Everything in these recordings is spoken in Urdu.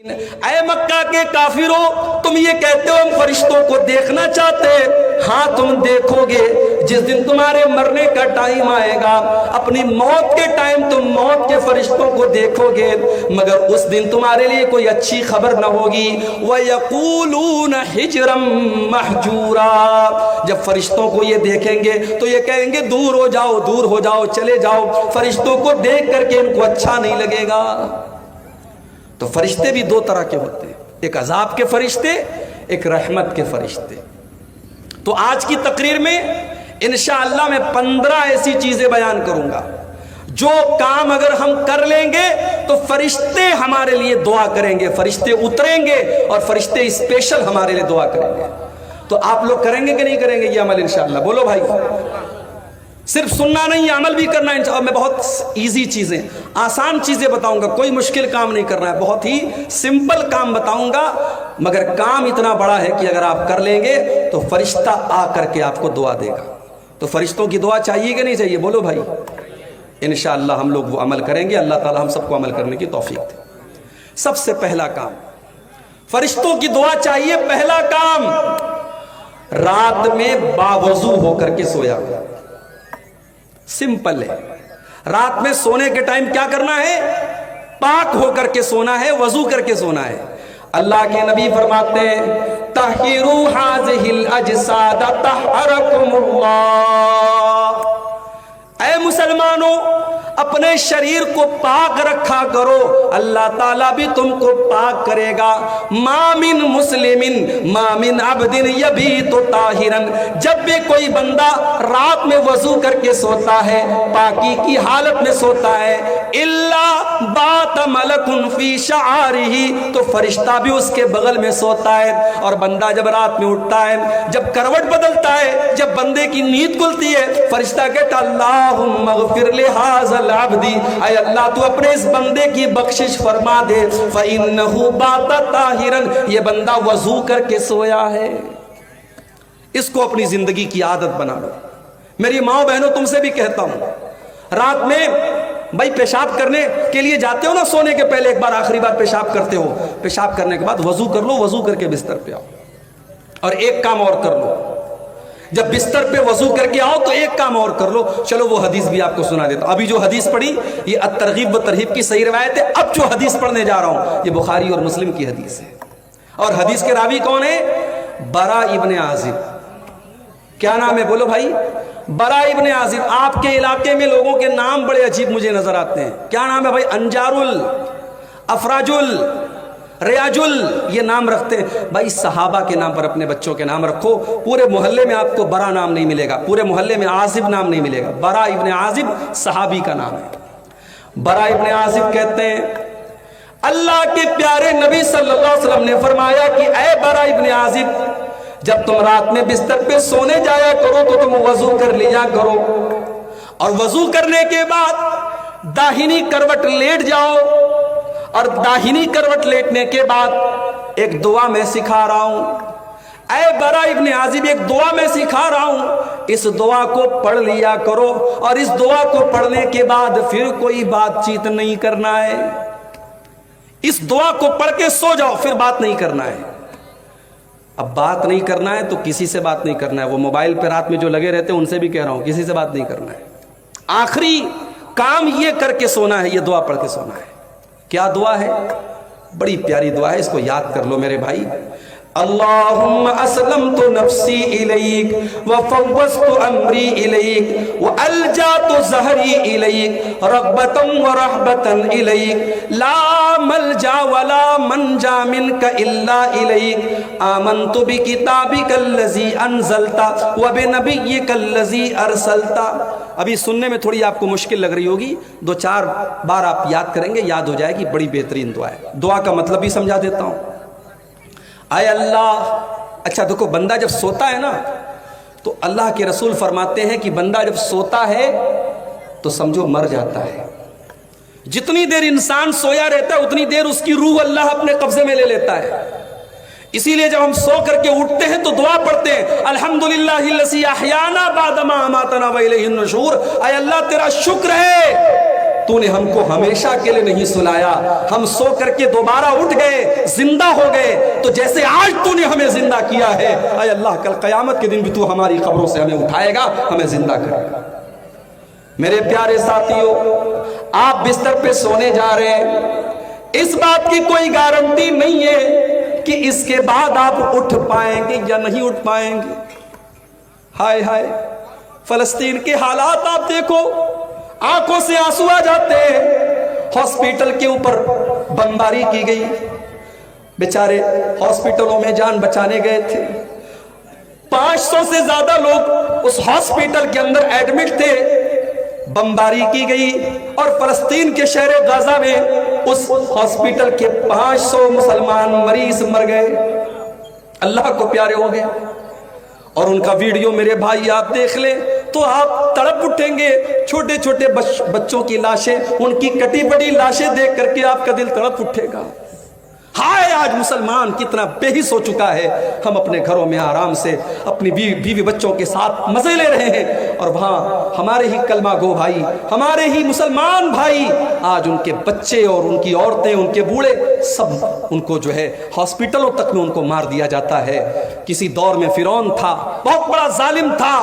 اے مکہ کے کافروں، تم یہ کہتے ہو ہم فرشتوں کو دیکھنا چاہتے ہیں، ہاں تم دیکھو گے جس دن تمہارے مرنے کا ٹائم آئے گا، اپنی موت کے ٹائم تم موت کے فرشتوں کو دیکھو گے، مگر اس دن تمہارے لیے کوئی اچھی خبر نہ ہوگی۔ وَيَقُولُونَ حِجْرًا مَحْجُورًا، جب فرشتوں کو یہ دیکھیں گے تو یہ کہیں گے دور ہو جاؤ، دور ہو جاؤ، چلے جاؤ۔ فرشتوں کو دیکھ کر کے ان کو اچھا نہیں لگے گا۔ تو فرشتے بھی دو طرح کے ہوتے ہیں، ایک عذاب کے فرشتے، ایک رحمت کے فرشتے۔ تو آج کی تقریر میں انشاءاللہ میں 15 ایسی چیزیں بیان کروں گا جو کام اگر ہم کر لیں گے تو فرشتے ہمارے لیے دعا کریں گے، فرشتے اتریں گے اور فرشتے اسپیشل ہمارے لیے دعا کریں گے۔ تو آپ لوگ کریں گے کہ نہیں کریں گے یہ عمل انشاءاللہ؟ بولو بھائی، صرف سننا نہیں، عمل بھی کرنا ہے۔ میں بہت ایزی چیزیں، آسان چیزیں بتاؤں گا، کوئی مشکل کام نہیں کرنا ہے، بہت ہی سمپل کام بتاؤں گا، مگر کام اتنا بڑا ہے کہ اگر آپ کر لیں گے تو فرشتہ آ کر کے آپ کو دعا دے گا۔ تو فرشتوں کی دعا چاہیے کہ نہیں چاہیے؟ بولو بھائی، انشاءاللہ ہم لوگ وہ عمل کریں گے، اللہ تعالی ہم سب کو عمل کرنے کی توفیق دے۔ سب سے پہلا کام، فرشتوں کی دعا چاہیے۔ پہلا کام، رات میں باوضو ہو کر کے سویا گیا، سمپل ہے۔ رات میں سونے کے ٹائم کیا کرنا ہے؟ پاک ہو کر کے سونا ہے، وضو کر کے سونا ہے۔ اللہ کے نبی فرماتے ہیں طہروا هذه الاجساد طہرکم اللہ، اے مسلمانوں اپنے شریر کو پاک رکھا کرو، اللہ تعالیٰ بھی تم کو پاک کرے گا۔ ما من مسلم ما من عبد یبیت طاہرا، جب بھی کوئی بندہ رات میں وضو کر کے سوتا ہے، پاکی کی حالت میں سوتا ہے، الا بات ملک فی شعارہ، تو فرشتہ بھی اس کے بغل میں سوتا ہے۔ اور بندہ جب رات میں اٹھتا ہے، جب کروٹ بدلتا ہے، جب بندے کی نیند کھلتی ہے، فرشتہ کہتا اللہم اغفر لہذا العبدی، اے اللہ تو اپنے اس بندے کی بخشش فرما دے، فَإِنَّهُ بَاتَ طَاهِرًا، یہ بندہ وضو کر کے سویا ہے۔ اس کو اپنی زندگی کی عادت بنا لو۔ میری ماں بہنوں تم سے بھی کہتا ہوں، رات میں بھائی پیشاب کرنے کے لیے جاتے ہو نا، سونے کے پہلے ایک بار آخری بار پیشاب کرتے ہو، پیشاب کرنے کے بعد وضو کر لو، وضو کر کے بستر پہ آؤ، اور ایک کام اور کر لو، جب بستر پہ وضو کر کے آؤ تو ایک کام اور کر لو۔ چلو وہ حدیث بھی آپ کو سنا دیتا ہوں۔ ابھی جو حدیث پڑھی یہ الترغیب و ترہیب کی صحیح روایت ہے، اب جو حدیث پڑھنے جا رہا ہوں یہ بخاری اور مسلم کی حدیث ہے، اور حدیث کے راوی کون ہے؟ برا ابن عازب۔ کیا نام ہے؟ بولو بھائی، برا ابن عازب۔ آپ کے علاقے میں لوگوں کے نام بڑے عجیب مجھے نظر آتے ہیں۔ کیا نام ہے بھائی؟ انجار ال، افراج ال، ریاج ال، یہ نام رکھتے ہیں بھائی۔ صحابہ کے نام پر اپنے بچوں کے نام رکھو، پورے محلے میں آپ کو برا نام نہیں ملے گا، پورے محلے میں عازب نام نہیں ملے گا۔ برا ابن عازب صحابی کا نام ہے۔ برا ابن عازب کہتے ہیں اللہ کے پیارے نبی صلی اللہ علیہ وسلم نے فرمایا کہ اے برا ابن عازب، جب تم رات میں بستر پہ سونے جایا کرو تو تم وضو کر لیا کرو، اور وضو کرنے کے بعد داہنی کروٹ لیٹ جاؤ، اور داہنی کروٹ لیٹنے کے بعد ایک دعا میں سکھا رہا ہوں، اے برا ابن عازب ایک دعا میں سکھا رہا ہوں، اس دعا کو پڑھ لیا کرو، اور اس دعا کو پڑھنے کے بعد پھر کوئی بات چیت نہیں کرنا ہے۔ اس دعا کو پڑھ کے سو جاؤ، پھر بات نہیں کرنا ہے۔ اب بات نہیں کرنا ہے تو کسی سے بات نہیں کرنا ہے، وہ موبائل پہ رات میں جو لگے رہتے ہیں ان سے بھی کہہ رہا ہوں کسی سے بات نہیں کرنا ہے۔ آخری کام یہ کر کے سونا ہے، یہ دعا پڑھ کے سونا ہے۔ کیا دعا ہے؟ بڑی پیاری دعا ہے، اس کو یاد کر لو میرے بھائی۔ اللہم اسلمت نفسی الیک وفوضت امری الیک والجات ظہری الیک رغبتا ورہبتا الیک لا ملجا ولا منجا منک الا الیک آمنت بکتابک الذی انزلت وبنبیک الذی ارسلت۔ ابھی سننے میں تھوڑی آپ کو مشکل لگ رہی ہوگی، 2-4 بار آپ یاد کریں گے، یاد ہو جائے گی۔ بڑی بہترین دعا ہے۔ دعا کا مطلب بھی سمجھا دیتا ہوں۔ اے اللہ، اچھا دیکھو، بندہ جب سوتا ہے نا تو اللہ کے رسول فرماتے ہیں کہ بندہ جب سوتا ہے تو سمجھو مر جاتا ہے۔ جتنی دیر انسان سویا رہتا ہے اتنی دیر اس کی روح اللہ اپنے قبضے میں لے لیتا ہے۔ اسی لیے جب ہم سو کر کے اٹھتے ہیں تو دعا پڑھتے ہیں الحمدللہ الذی احیانا بعد ما اماتنا والیہ النشور۔ اے اللہ تیرا شکر ہے تو نے ہم کو ہمیشہ کے لیے نہیں سلایا, ہم سو کر کے دوبارہ اٹھ گئے, زندہ ہو گئے, تو جیسے آج تو نے ہمیں زندہ کیا ہے, اے اللہ کل قیامت کے دن بھی تو ہماری قبروں سے ہمیں اٹھائے گا, ہمیں زندہ کرے گا. میرے پیارے ساتھیوں, آپ بستر پہ سونے جا رہے ہیں, اس بات کی کوئی گارنٹی نہیں ہے کہ اس کے بعد آپ اٹھ پائیں گے یا نہیں اٹھ پائیں گے. ہائے ہائے, فلسطین کے حالات آپ دیکھو, آنکھوں سے آنسو آ جاتے ہیں. ہاسپٹل کے اوپر بمباری کی گئی, بیچارے ہاسپٹلوں میں جان بچانے گئے تھے, 500 سے زیادہ لوگ اس ہاسپٹل کے اندر ایڈمٹ تھے. بمباری کی گئی اور فلسطین کے شہر غزہ میں اس ہاسپٹل کے 500 مسلمان مریض مر گئے, اللہ کو پیارے ہو گئے. اور ان کا ویڈیو میرے بھائی آپ دیکھ لیں تو آپ تڑپ اٹھیں گے. چھوٹے چھوٹے بچوں کی لاشیں, ان کی کٹی پڑی لاشیں دیکھ کر کے آپ کا دل تڑپ اٹھے گا. ہائے آج مسلمان کتنا بے حس ہو چکا ہے. ہم اپنے گھروں میں آرام سے اپنی بیوی بچوں کے ساتھ مزے لے رہے ہیں, اور وہاں ہمارے ہی کلمہ گو بھائی, ہمارے ہی مسلمان بھائی, آج ان کے بچے اور ان کی عورتیں, ان کے بوڑھے, سب ان کو جو ہے ہاسپٹلوں تک میں ان کو مار دیا جاتا ہے. کسی دور میں فرعون تھا, بہت بڑا ظالم تھا,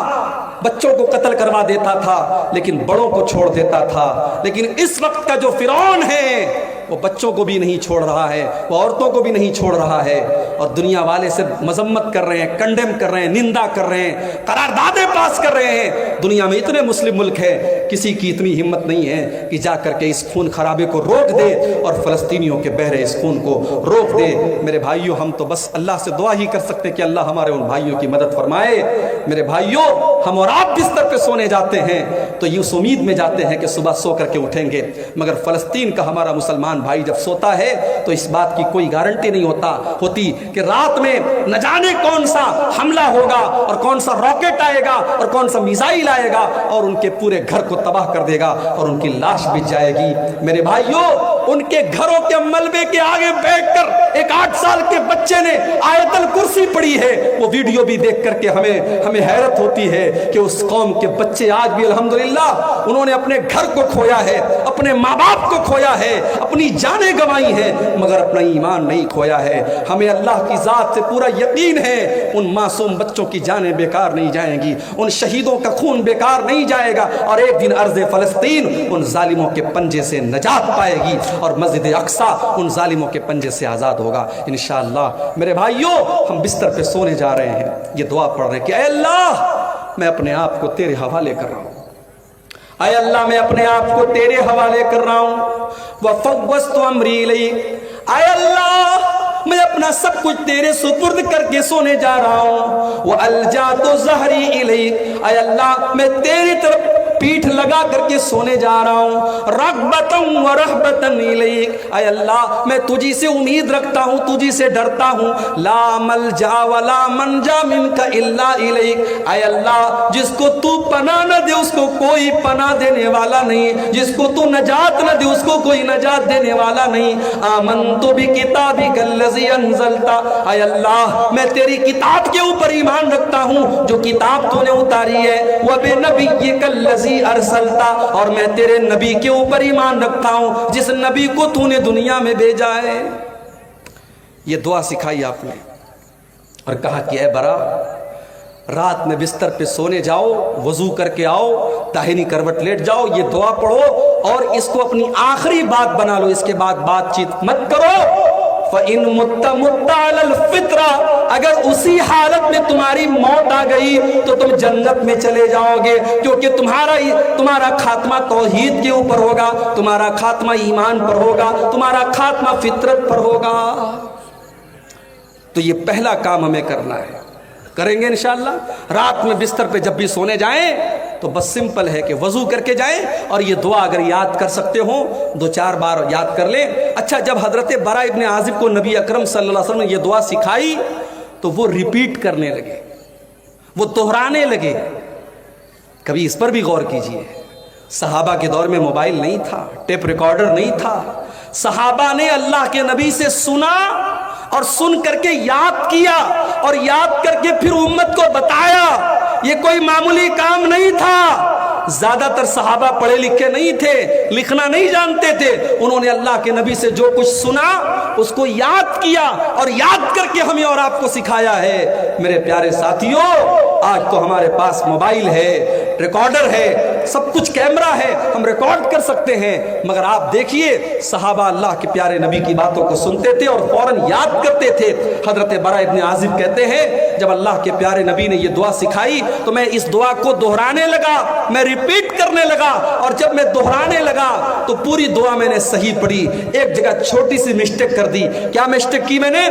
بچوں کو قتل کروا دیتا تھا لیکن بڑوں کو چھوڑ دیتا تھا. لیکن اس وقت کا جو فرعون ہے وہ بچوں کو بھی نہیں چھوڑ رہا ہے, وہ عورتوں کو بھی نہیں چھوڑ رہا ہے, اور دنیا والے سے مذمت کر رہے ہیں, کنڈیم کر رہے ہیں, نندا کر رہے ہیں, قراردادیں پاس کر رہے ہیں. دنیا میں اتنے مسلم ملک ہیں, کسی کی اتنی ہمت نہیں ہے کہ جا کر کے اس خون خرابے کو روک دے اور فلسطینیوں کے بہرے اس خون کو روک دے. میرے بھائیوں, ہم تو بس اللہ سے دعا ہی کر سکتے کہ اللہ ہمارے ان بھائیوں کی مدد فرمائے. میرے بھائیوں, ہم اور آپ بستر پہ سونے جاتے ہیں تو یہ اس امید میں جاتے ہیں کہ صبح سو کر کے اٹھیں گے, مگر فلسطین کا ہمارا مسلمان بھائی جب سوتا ہے تو اس بات کی کوئی گارنٹی نہیں ہوتی کہ رات میں نہ جانے کون سا حملہ ہوگا اور کون سا راکٹ آئے گا اور کون سا میزائل آئے گا اور ان کے پورے گھر کو تباہ کر دے گا اور ان کی لاش بچ جائے گی. میرے بھائیوں, ان کے گھروں کے ملبے کے آگے بیٹھ کر ایک 8 سال کے بچے نے آیت الکرسی پڑھی ہے. وہ ویڈیو بھی دیکھ کر کے ہمیں حیرت ہوتی ہے کہ اس قوم کے بچے آج بھی الحمدللہ انہوں نے اپنے گھر کو کھویا ہے, اپنے ماں باپ کو کھویا ہے, اپنی جانیں گوائی ہیں, مگر اپنا ایمان نہیں کھویا ہے. ہمیں اللہ کی ذات سے پورا یقین ہے ان معصوم بچوں کی جانیں بیکار نہیں جائیں گی, ان شہیدوں کا خون بیکار نہیں جائے گا, اور ایک دن ارض فلسطین ان ظالموں کے پنجے سے نجات پائے گی اور مسجد اقصی ان ظالموں کے پنجے سے آزاد ہوگا انشاءاللہ. میرے بھائیوں, ہم بستر پہ سونے جا رہے ہیں, یہ دعا پڑھ رہے ہیں کہ اے اللہ میں اپنے آپ کو تیرے حوالے کر رہا ہوں, اے اللہ میں اپنے آپ کو تیرے حوالے کر رہا ہوں. وَفَوَّضْتُ أَمْرِي إِلَيْكَ, اے اللہ میں اپنا سب کچھ تیرے سپرد کر کے سونے جا رہا ہوں. وَأَلْجَأْتُ ظَهْرِي إِلَيْكَ, اے اللہ میں تیری طرف پیٹھ لگا کر کے سونے جا رہا ہوں. رغبتاً ورہبتاً الیک, اے اللہ میں تجھی سے امید رکھتا ہوں, تجھی سے ڈرتا ہوں. لا ملجا ولا منجا منک الا الیک, اے اللہ جس کو تو پناہ نہ دے اس کو کوئی پناہ دینے والا نہیں, جس کو تو نجات نہ دے اس کو کوئی نجات دینے والا نہیں. آمنت بکتابک الذی انزلتا, اے اللہ میں تیری کتاب کے اوپر ایمان رکھتا ہوں جو کتاب تو نے اتاری ہے. وبنبیک الذی ارسلتا, اور میں تیرے نبی کے اوپر ایمان رکھتا ہوں جس نبی کو تو نے دنیا میں بھیجا ہے. یہ دعا سکھائی آپ نے اور کہا کہ اے برا, رات میں بستر پہ سونے جاؤ, وضو کر کے آؤ, داہنی کروٹ لیٹ جاؤ, یہ دعا پڑھو اور اس کو اپنی آخری بات بنا لو, اس کے بعد بات چیت مت کرو. فَإِن مُتَّ مُتَّ عَلَى الْفِطْرَةِ, اگر اسی حالت میں تمہاری موت آ گئی تو تم جنت میں چلے جاؤ گے, کیونکہ تمہارا خاتمہ توحید کے اوپر ہوگا, تمہارا خاتمہ ایمان پر ہوگا, تمہارا خاتمہ فطرت پر ہوگا. تو یہ پہلا کام ہمیں کرنا ہے, کریں گے انشاءاللہ. رات میں بستر پہ جب بھی سونے جائیں تو بس سمپل ہے کہ وضو کر کے جائیں, اور یہ دعا اگر یاد کر سکتے ہو 2-4 بار یاد کر لیں. اچھا, جب حضرت برا ابن عازب کو نبی اکرم صلی اللہ علیہ وسلم نے یہ دعا سکھائی تو وہ ریپیٹ کرنے لگے, وہ دہرانے لگے. کبھی اس پر بھی غور کیجئے, صحابہ کے دور میں موبائل نہیں تھا, ٹیپ ریکارڈر نہیں تھا. صحابہ نے اللہ کے نبی سے سنا اور سن کر کے یاد کیا, اور یاد کر کے پھر امت کو بتایا. یہ کوئی معمولی کام نہیں تھا. زیادہ تر صحابہ پڑھے لکھے نہیں تھے، لکھنا نہیں جانتے تھے، انہوں نے اللہ کے نبی سے جو کچھ سنا اس کو یاد کیا اور یاد کر کے ہمیں اور آپ کو سکھایا ہے۔ میرے پیارے ساتھیوں، آج تو ہمارے پاس موبائل ہے، ریکارڈر ہے، سب کچھ کیمرہ ہے، ہم ریکارڈ کر سکتے ہیں، مگر آپ دیکھیے صحابہ اللہ کے پیارے نبی کی باتوں کو سنتے تھے اور فوراً یاد کرتے تھے۔ حضرت براء ابن عازب کہتے ہیں جب اللہ کے پیارے نبی نے یہ دعا سکھائی تو میں اس دعا کو دہرانے لگا، میں ریپیٹ کرنے لگا، اور جب میں دہرانے لگا تو پوری دعا میں نے صحیح پڑھی، ایک جگہ چھوٹی سی مسٹیک کر دی۔ کیا مسٹیک کی میں نے؟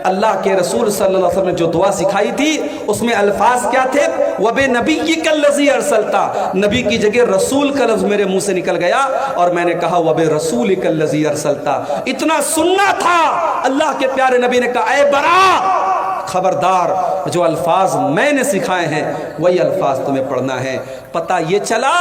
اللہ کے رسول صلی اللہ علیہ وسلم نے جو دعا سکھائی تھی اس میں الفاظ کیا تھے؟ وَبِنَبِيِّكَ الَّذِي أَرْسَلْتَ، نبی کی جگہ رسول کا لفظ میرے منہ سے نکل گیا اور میں نے کہا وَبِرَسُولِكَ الَّذِي أَرْسَلْتَ۔ اتنا سننا تھا، اللہ کے پیارے نبی نے کہا اے برا خبردار، جو الفاظ میں نے سکھائے ہیں وہی الفاظ تمہیں پڑھنا ہے۔ پتہ یہ چلا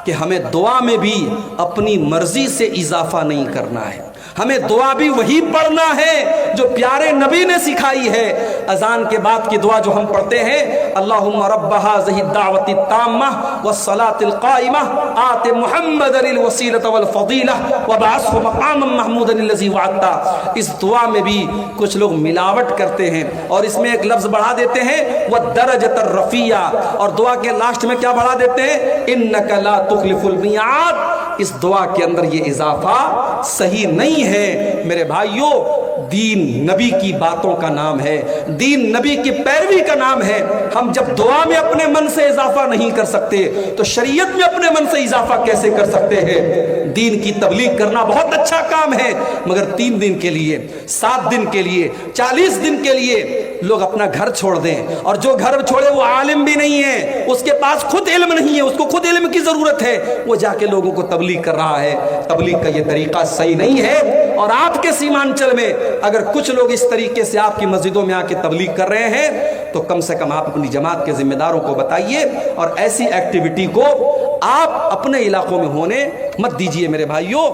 کہ ہمیں دعا میں بھی اپنی مرضی سے اضافہ نہیں کرنا ہے، ہمیں دعا بھی وہی پڑھنا ہے جو پیارے نبی نے سکھائی ہے۔ اذان کے بعد کی دعا جو ہم پڑھتے ہیں، اللہم رب هذه الدعوة التامة والصلاة القائمة آت محمد الوسیلة والفضیلة وبعثه مقاما محمودا الذی وعدته، اس دعا میں بھی کچھ لوگ ملاوٹ کرتے ہیں اور اس میں ایک لفظ بڑھا دیتے ہیں والدرجة الرفیعہ، اور دعا کے لاسٹ میں کیا بڑھا دیتے ہیں؟ انک لا تخلف المیعاد۔ اس دعا کے اندر یہ اضافہ صحیح نہیں ہے۔ میرے بھائیوں، دین نبی کی باتوں کا نام ہے، دین نبی کی پیروی کا نام ہے۔ ہم جب دعا میں اپنے من سے اضافہ نہیں کر سکتے تو شریعت میں اپنے من سے اضافہ کیسے کر سکتے ہیں؟ دین کی تبلیغ کرنا بہت اچھا کام ہے، مگر 3 دن کے لیے، 7 دن کے لیے، 40 دن کے لیے لوگ اپنا گھر چھوڑ دیں، اور جو گھر چھوڑے وہ عالم بھی نہیں ہے، اس کے پاس خود علم نہیں ہے، اس کو خود علم کی ضرورت ہے، وہ جا کے لوگوں کو تبلیغ کر رہا ہے۔ تبلیغ کا یہ طریقہ صحیح نہیں ہے۔ اور آپ کے سیمانچل میں اگر کچھ لوگ اس طریقے سے آپ کی مسجدوں میں آ کے تبلیغ کر رہے ہیں تو کم سے کم آپ اپنی جماعت کے ذمہ داروں کو بتائیے، اور ایسی ایکٹیویٹی کو آپ اپنے علاقوں میں ہونے مت دیجیے۔ میرے بھائیوں،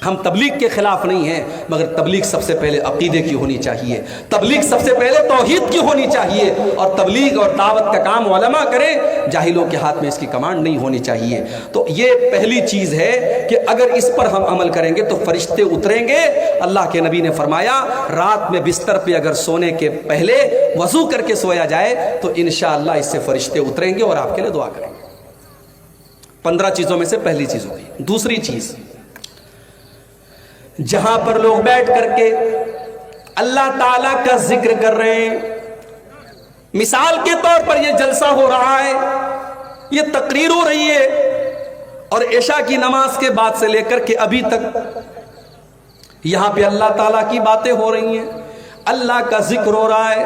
ہم تبلیغ کے خلاف نہیں ہیں، مگر تبلیغ سب سے پہلے عقیدے کی ہونی چاہیے، تبلیغ سب سے پہلے توحید کی ہونی چاہیے، اور تبلیغ اور دعوت کا کام علماء کریں، جاہلوں کے ہاتھ میں اس کی کمانڈ نہیں ہونی چاہیے۔ تو یہ پہلی چیز ہے کہ اگر اس پر ہم عمل کریں گے تو فرشتے اتریں گے۔ اللہ کے نبی نے فرمایا رات میں بستر پہ اگر سونے کے پہلے وضو کر کے سویا جائے تو انشاءاللہ اس سے فرشتے اتریں گے اور آپ کے لیے دعا کریں گے۔ 15 چیزوں میں سے پہلی چیز ہوگی۔ دوسری چیز، جہاں پر لوگ بیٹھ کر کے اللہ تعالیٰ کا ذکر کر رہے ہیں، مثال کے طور پر یہ جلسہ ہو رہا ہے، یہ تقریر ہو رہی ہے، اور عشاء کی نماز کے بعد سے لے کر کے ابھی تک یہاں پہ اللہ تعالیٰ کی باتیں ہو رہی ہیں، اللہ کا ذکر ہو رہا ہے۔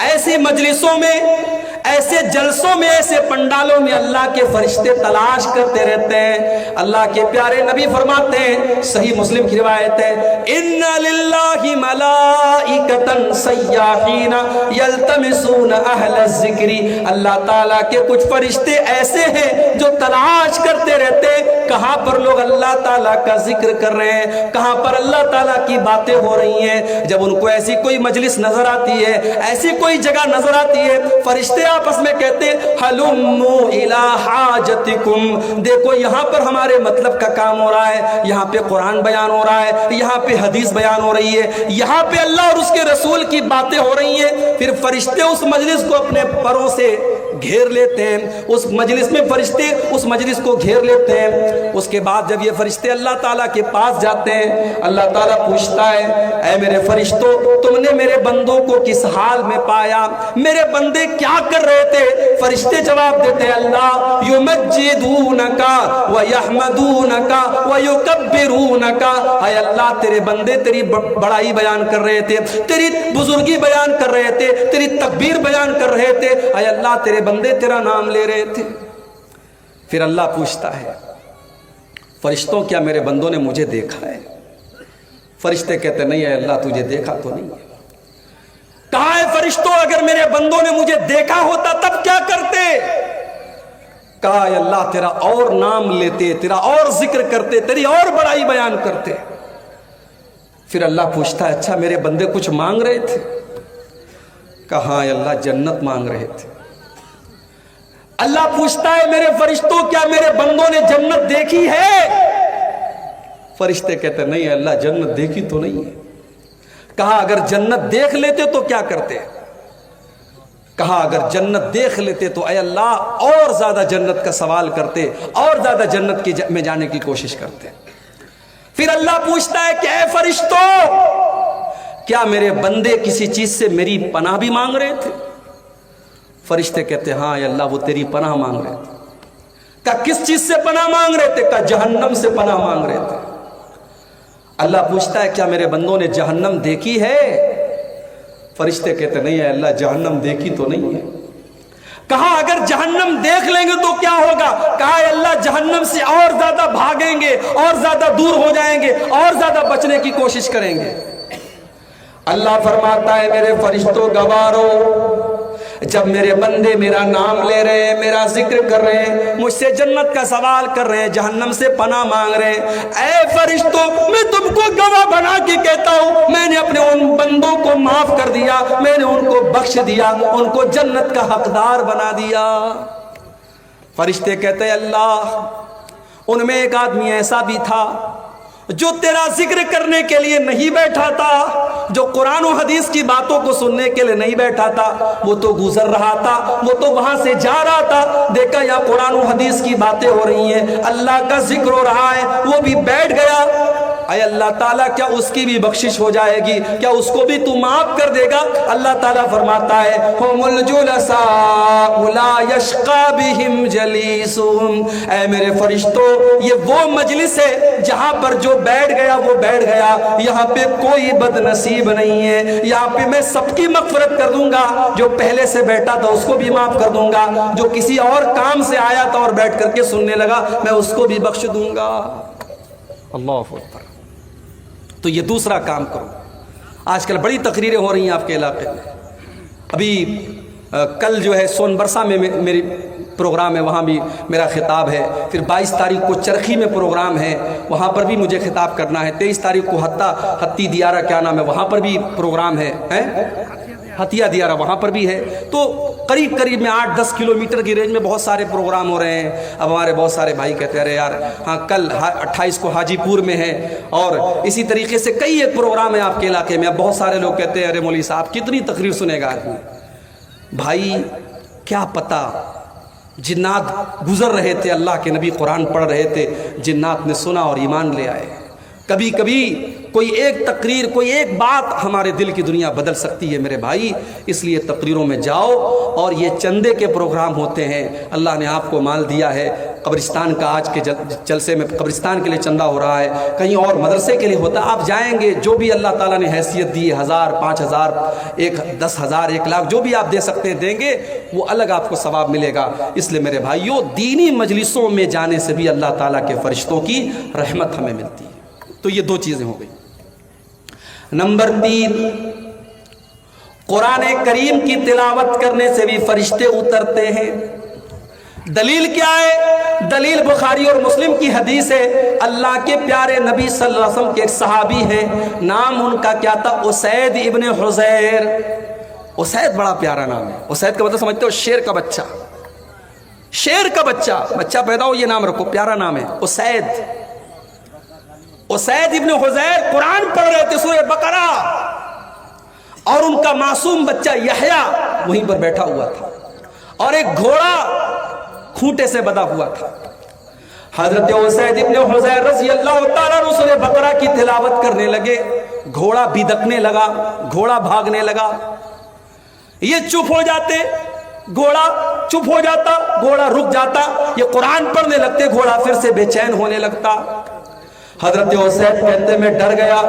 ایسی مجلسوں میں، ایسے جلسوں میں، ایسے پنڈالوں میں اللہ کے فرشتے تلاش کرتے رہتے ہیں۔ اللہ کے پیارے نبی فرماتے ہیں، صحیح مسلم کی روایت ہے، ان للہ ملائکۃ سیاحین یلتمسون اہل الذکر، اللہ تعالیٰ کے کچھ فرشتے ایسے ہیں جو تلاش کرتے رہتے ہیں کہاں پر لوگ اللہ تعالیٰ کا ذکر کر رہے ہیں، کہاں پر اللہ تعالیٰ کی باتیں ہو رہی ہیں۔ جب ان کو ایسی کوئی مجلس نظر آتی ہے، ایسی کوئی جگہ نظر آتی ہے، فرشتے آپس میں کہتے ہیں حلموا الی حاجتکم، دیکھو یہاں پر ہمارے مطلب کا کام ہو رہا ہے، یہاں پہ قرآن بیان ہو رہا ہے، یہاں پہ حدیث بیان ہو رہی ہے، یہاں پہ اللہ اور اس کے رسول کی باتیں ہو رہی ہیں۔ پھر فرشتے اس مجلس کو اپنے پروں سے گھیر لیتے ہیں، اس مجلس میں فرشتے اس مجلس کو گھیر لیتے ہیں۔ اس کے بعد جب یہ فرشتے اللہ تعالیٰ کے پاس جاتے ہیں، اللہ تعالیٰ پوچھتا ہے اے میرے فرشتوں، تم نے میرے بندوں کو کس حال میں پایا، میرے بندے کیا کر رہے تھے؟ فرشتے جواب دیتے ہیں اللہ یمجدونک ویحمدونک ویکبرونک، اے اللہ تیرے بندے تیری بڑائی بیان کر رہے تھے، تیری بزرگی بیان کر رہے تھے، تیری تکبیر بیان کر رہے تھے، اے اللہ تیرے بندے تیرا نام لے رہے تھے۔ پھر اللہ پوچھتا ہے فرشتوں کیا میرے بندوں نے مجھے دیکھا ہے؟ فرشتے کہتے نہیں ہے اللہ تجھے دیکھا تو نہیں ہے۔ کہا ہے فرشتوں اگر میرے بندوں نے مجھے دیکھا ہوتا تب کیا کرتے؟ کہا ہے اللہ تیرا اور نام لیتے، تیرا اور ذکر کرتے، تیری اور بڑائی بیان کرتے۔ پھر اللہ پوچھتا ہے اچھا میرے بندے کچھ مانگ رہے تھے؟ کہا ہے اللہ جنت مانگ رہے تھے۔ اللہ پوچھتا ہے میرے فرشتوں کیا میرے بندوں نے جنت دیکھی ہے؟ فرشتے کہتے ہیں نہیں اللہ جنت دیکھی تو نہیں ہے۔ کہا اگر جنت دیکھ لیتے تو کیا کرتے؟ کہا اگر جنت دیکھ لیتے تو اے اللہ اور زیادہ جنت کا سوال کرتے، اور زیادہ جنت میں جانے کی کوشش کرتے۔ پھر اللہ پوچھتا ہے کہ اے فرشتوں کیا میرے بندے کسی چیز سے میری پناہ بھی مانگ رہے تھے؟ فرشتے کہتے ہاں اے اللہ وہ تیری پناہ مانگ رہے تھے۔ کہا کس چیز سے پناہ مانگ رہے تھے؟ کہا جہنم سے پناہ مانگ رہے تھے۔ اللہ پوچھتا ہے کیا میرے بندوں نے جہنم دیکھی ہے؟ فرشتے کہتے نہیں ہے اللہ جہنم دیکھی تو نہیں ہے۔ کہا اگر جہنم دیکھ لیں گے تو کیا ہوگا؟ کہا اے اللہ جہنم سے اور زیادہ بھاگیں گے، اور زیادہ دور ہو جائیں گے، اور زیادہ بچنے کی کوشش کریں گے۔ اللہ فرماتا ہے میرے فرشتوں گوارو، جب میرے بندے میرا نام لے رہے ہیں، میرا ذکر کر رہے ہیں، مجھ سے جنت کا سوال کر رہے ہیں، جہنم سے پناہ مانگ رہے ہیں، اے فرشتوں میں تم کو گواہ بنا کے کہتا ہوں میں نے اپنے ان بندوں کو معاف کر دیا، میں نے ان کو بخش دیا، ان کو جنت کا حقدار بنا دیا۔ فرشتے کہتے ہیں اللہ ان میں ایک آدمی ایسا بھی تھا جو تیرا ذکر کرنے کے لیے نہیں بیٹھا تھا، جو قرآن و حدیث کی باتوں کو سننے کے لیے نہیں بیٹھا تھا، وہ تو گزر رہا تھا، وہ تو وہاں سے جا رہا تھا، دیکھا یا قرآن و حدیث کی باتیں ہو رہی ہیں، اللہ کا ذکر ہو رہا ہے، وہ بھی بیٹھ گیا۔ اے اللہ تعالیٰ کیا اس کی بھی بخشش ہو جائے گی؟ کیا اس کو بھی تو معاف کر دے گا؟ اللہ تعالیٰ فرماتا ہے ہم الجلساء لا یشقی بہم جلیسہم، اے میرے فرشتوں یہ وہ مجلس ہے جہاں پر جو بیٹھ گیا وہ بیٹھ گیا، یہاں پہ کوئی بد نصیب نہیں ہے، یہاں پہ میں سب کی مغفرت کر دوں گا، جو پہلے سے بیٹھا تھا اس کو بھی معاف کر دوں گا، جو کسی اور کام سے آیا تھا اور بیٹھ کر کے سننے لگا میں اس کو بھی بخش دوں گا۔ اللہ اکبر۔ تو یہ دوسرا کام کرو۔ آج کل بڑی تقریریں ہو رہی ہیں آپ کے علاقے میں، ابھی کل جو ہے سون برسا میں میری پروگرام ہے، وہاں بھی میرا خطاب ہے، پھر 22 تاریخ کو چرخی میں پروگرام ہے، وہاں پر بھی مجھے خطاب کرنا ہے، 23 تاریخ کو ہتی دیارہ کیا نام ہے وہاں پر بھی پروگرام ہے، ہتیا دیارہ وہاں پر بھی ہے۔ تو قریب قریب میں 8-10 کلومیٹر کی رینج میں بہت سارے پروگرام ہو رہے ہیں۔ اب ہمارے بہت سارے بھائی کہتے ہیں ارے یار ہاں کل 28 کو حاجی پور میں ہے، اور اسی طریقے سے کئی ایک پروگرام ہے آپ کے علاقے میں۔ اب بہت سارے لوگ کہتے ہیں ارے مولوی صاحب کتنی تقریر سنے گا آدمی؟ بھائی کیا پتہ، جنات گزر رہے تھے، اللہ کے نبی قرآن پڑھ رہے تھے، جنات نے سنا اور ایمان لے آئے۔ کبھی کبھی کوئی ایک تقریر، کوئی ایک بات ہمارے دل کی دنیا بدل سکتی ہے میرے بھائی، اس لیے تقریروں میں جاؤ۔ اور یہ چندے کے پروگرام ہوتے ہیں، اللہ نے آپ کو مال دیا ہے، قبرستان کا آج کے جلسے میں قبرستان کے لیے چندہ ہو رہا ہے، کہیں اور مدرسے کے لیے ہوتا ہے، آپ جائیں گے، جو بھی اللہ تعالیٰ نے حیثیت دی، 1000 5000 10,000 1 لاکھ جو بھی آپ دے سکتے ہیں دیں گے، وہ الگ آپ کو ثواب ملے گا۔ اس لیے میرے بھائیوں دینی مجلسوں میں جانے سے بھی اللہ تعالیٰ کے فرشتوں کی رحمت ہمیں ملتی ہے۔ تو یہ 2 چیزیں ہو گئی۔ نمبر 3، قرآن کریم کی تلاوت کرنے سے بھی فرشتے اترتے ہیں۔ دلیل کیا ہے؟ دلیل بخاری اور مسلم کی حدیث ہے، اللہ کے پیارے نبی صلی اللہ علیہ وسلم کے ایک صحابی ہیں، نام ان کا کیا تھا؟ اسید ابن حضیر۔ اسید بڑا پیارا نام ہے، اسید کا مطلب سمجھتے ہو شیر کا بچہ، شیر کا بچہ پیدا ہو یہ نام رکھو، پیارا نام ہے اسید۔ اسید ابن حضیر قرآن پڑھ رہے تھے سورہ بقرہ، اور ان کا معصوم بچہ یحییٰ وہیں پر بیٹھا ہوا تھا، اور ایک گھوڑا کھوٹے سے بندھا ہوا تھا۔ حضرت اسید ابن حضیر رضی اللہ تعالیٰ عنہ سورہ بقرہ کی تلاوت کرنے لگے، گھوڑا بدکنے لگا، گھوڑا بھاگنے لگا، یہ چپ ہو جاتے، گھوڑا چپ ہو جاتا، گھوڑا رک جاتا، یہ قرآن پڑھنے لگتے، گھوڑا پھر سے بے چین ہونے لگتا۔ حضرت اسید کہتے میں ڈر گیا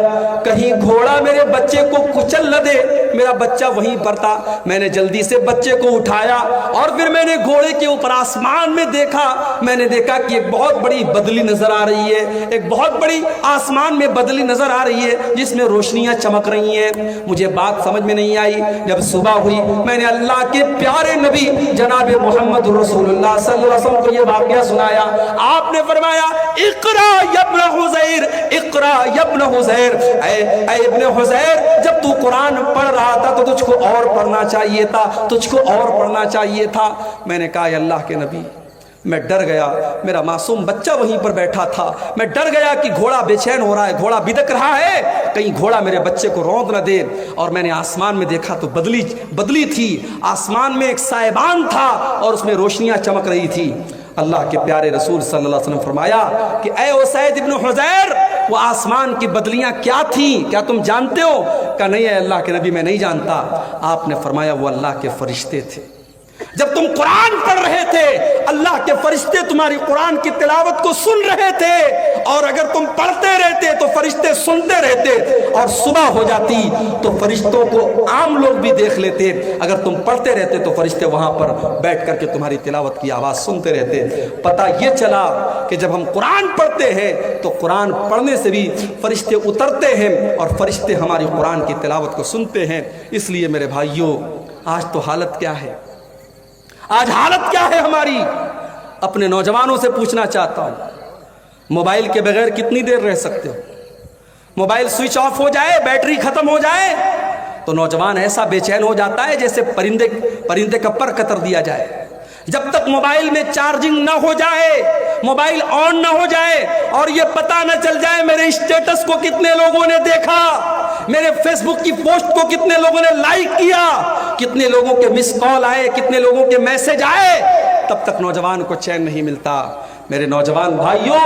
کہیں گھوڑا میرے بچے کو کچل نہ دے، میرا بچہ وہیں پر تھا، میں نے جلدی سے بچے کو اٹھایا، اور پھر میں نے گھوڑے کے اوپر آسمان میں دیکھا، میں نے دیکھا کہ ایک بہت بڑی بدلی نظر آ رہی ہے، ایک بہت بڑی آسمان میں بدلی نظر آ رہی ہے جس میں روشنیاں چمک رہی ہیں۔ مجھے بات سمجھ میں نہیں آئی، جب صبح ہوئی میں نے اللہ کے پیارے نبی جناب محمد رسول اللہ صلی اللہ علیہ وسلم کو یہ واقعہ سنایا۔ آپ نے فرمایا اقرا یا ابن حضیر، اقرا یا ابن حضیر، اے ابن حضیر جب تو قرآن پڑھ رہا رہا تھا تو تجھ کو اور پڑھنا چاہیے تھا، تجھ کو اور پڑھنا چاہیے تھا۔ میں نے کہا اے اللہ کے نبی، میں ڈر گیا، میرا معصوم بچہ وہیں پر بیٹھا تھا، میں ڈر گیا کہ گھوڑا بے چین ہو رہا ہے، گھوڑا بدک رہا ہے، کہیں گھوڑا میرے بچے کو روند نہ دے۔ اور میں نے آسمان میں دیکھا تو بدلی تھی، آسمان میں ایک سائبان تھا اور اس میں روشنیاں چمک رہی تھی۔ اللہ کے پیارے رسول صلی اللہ علیہ وسلم فرمایا کہ اے اسید ابن حضیر، وہ آسمان کی بدلیاں کیا تھیں، کیا تم جانتے ہو؟ کہا نہیں اے اللہ کے نبی، میں نہیں جانتا۔ آپ نے فرمایا وہ اللہ کے فرشتے تھے۔ جب تم قرآن پڑھ رہے تھے اللہ کے فرشتے تمہاری قرآن کی تلاوت کو سن رہے تھے، اور اگر تم پڑھتے رہتے تو فرشتے سنتے رہتے، اور صبح ہو جاتی تو فرشتوں کو عام لوگ بھی دیکھ لیتے۔ اگر تم پڑھتے رہتے تو فرشتے وہاں پر بیٹھ کر کے تمہاری تلاوت کی آواز سنتے رہتے۔ پتہ یہ چلا کہ جب ہم قرآن پڑھتے ہیں تو قرآن پڑھنے سے بھی فرشتے اترتے ہیں اور فرشتے ہماری قرآن کی تلاوت کو سنتے ہیں۔ اس لیے میرے بھائیوں، آج تو حالت کیا ہے، آج حالت کیا ہے ہماری؟ اپنے نوجوانوں سے پوچھنا چاہتا ہوں، موبائل کے بغیر کتنی دیر رہ سکتے ہو؟ موبائل سوئچ آف ہو جائے، بیٹری ختم ہو جائے تو نوجوان ایسا بے چین ہو جاتا ہے جیسے پرندے کا پر قطر دیا جائے۔ جب تک موبائل میں چارجنگ نہ ہو جائے، موبائل آن نہ ہو جائے اور یہ پتہ نہ چل جائے میرے اسٹیٹس کو کتنے لوگوں نے دیکھا، میرے فیس بک کی پوسٹ کو کتنے لوگوں نے لائک کیا، کتنے لوگوں کے مس کال آئے، کتنے لوگوں کے میسج آئے، تب تک نوجوان کو چین نہیں ملتا۔ میرے نوجوان بھائیوں،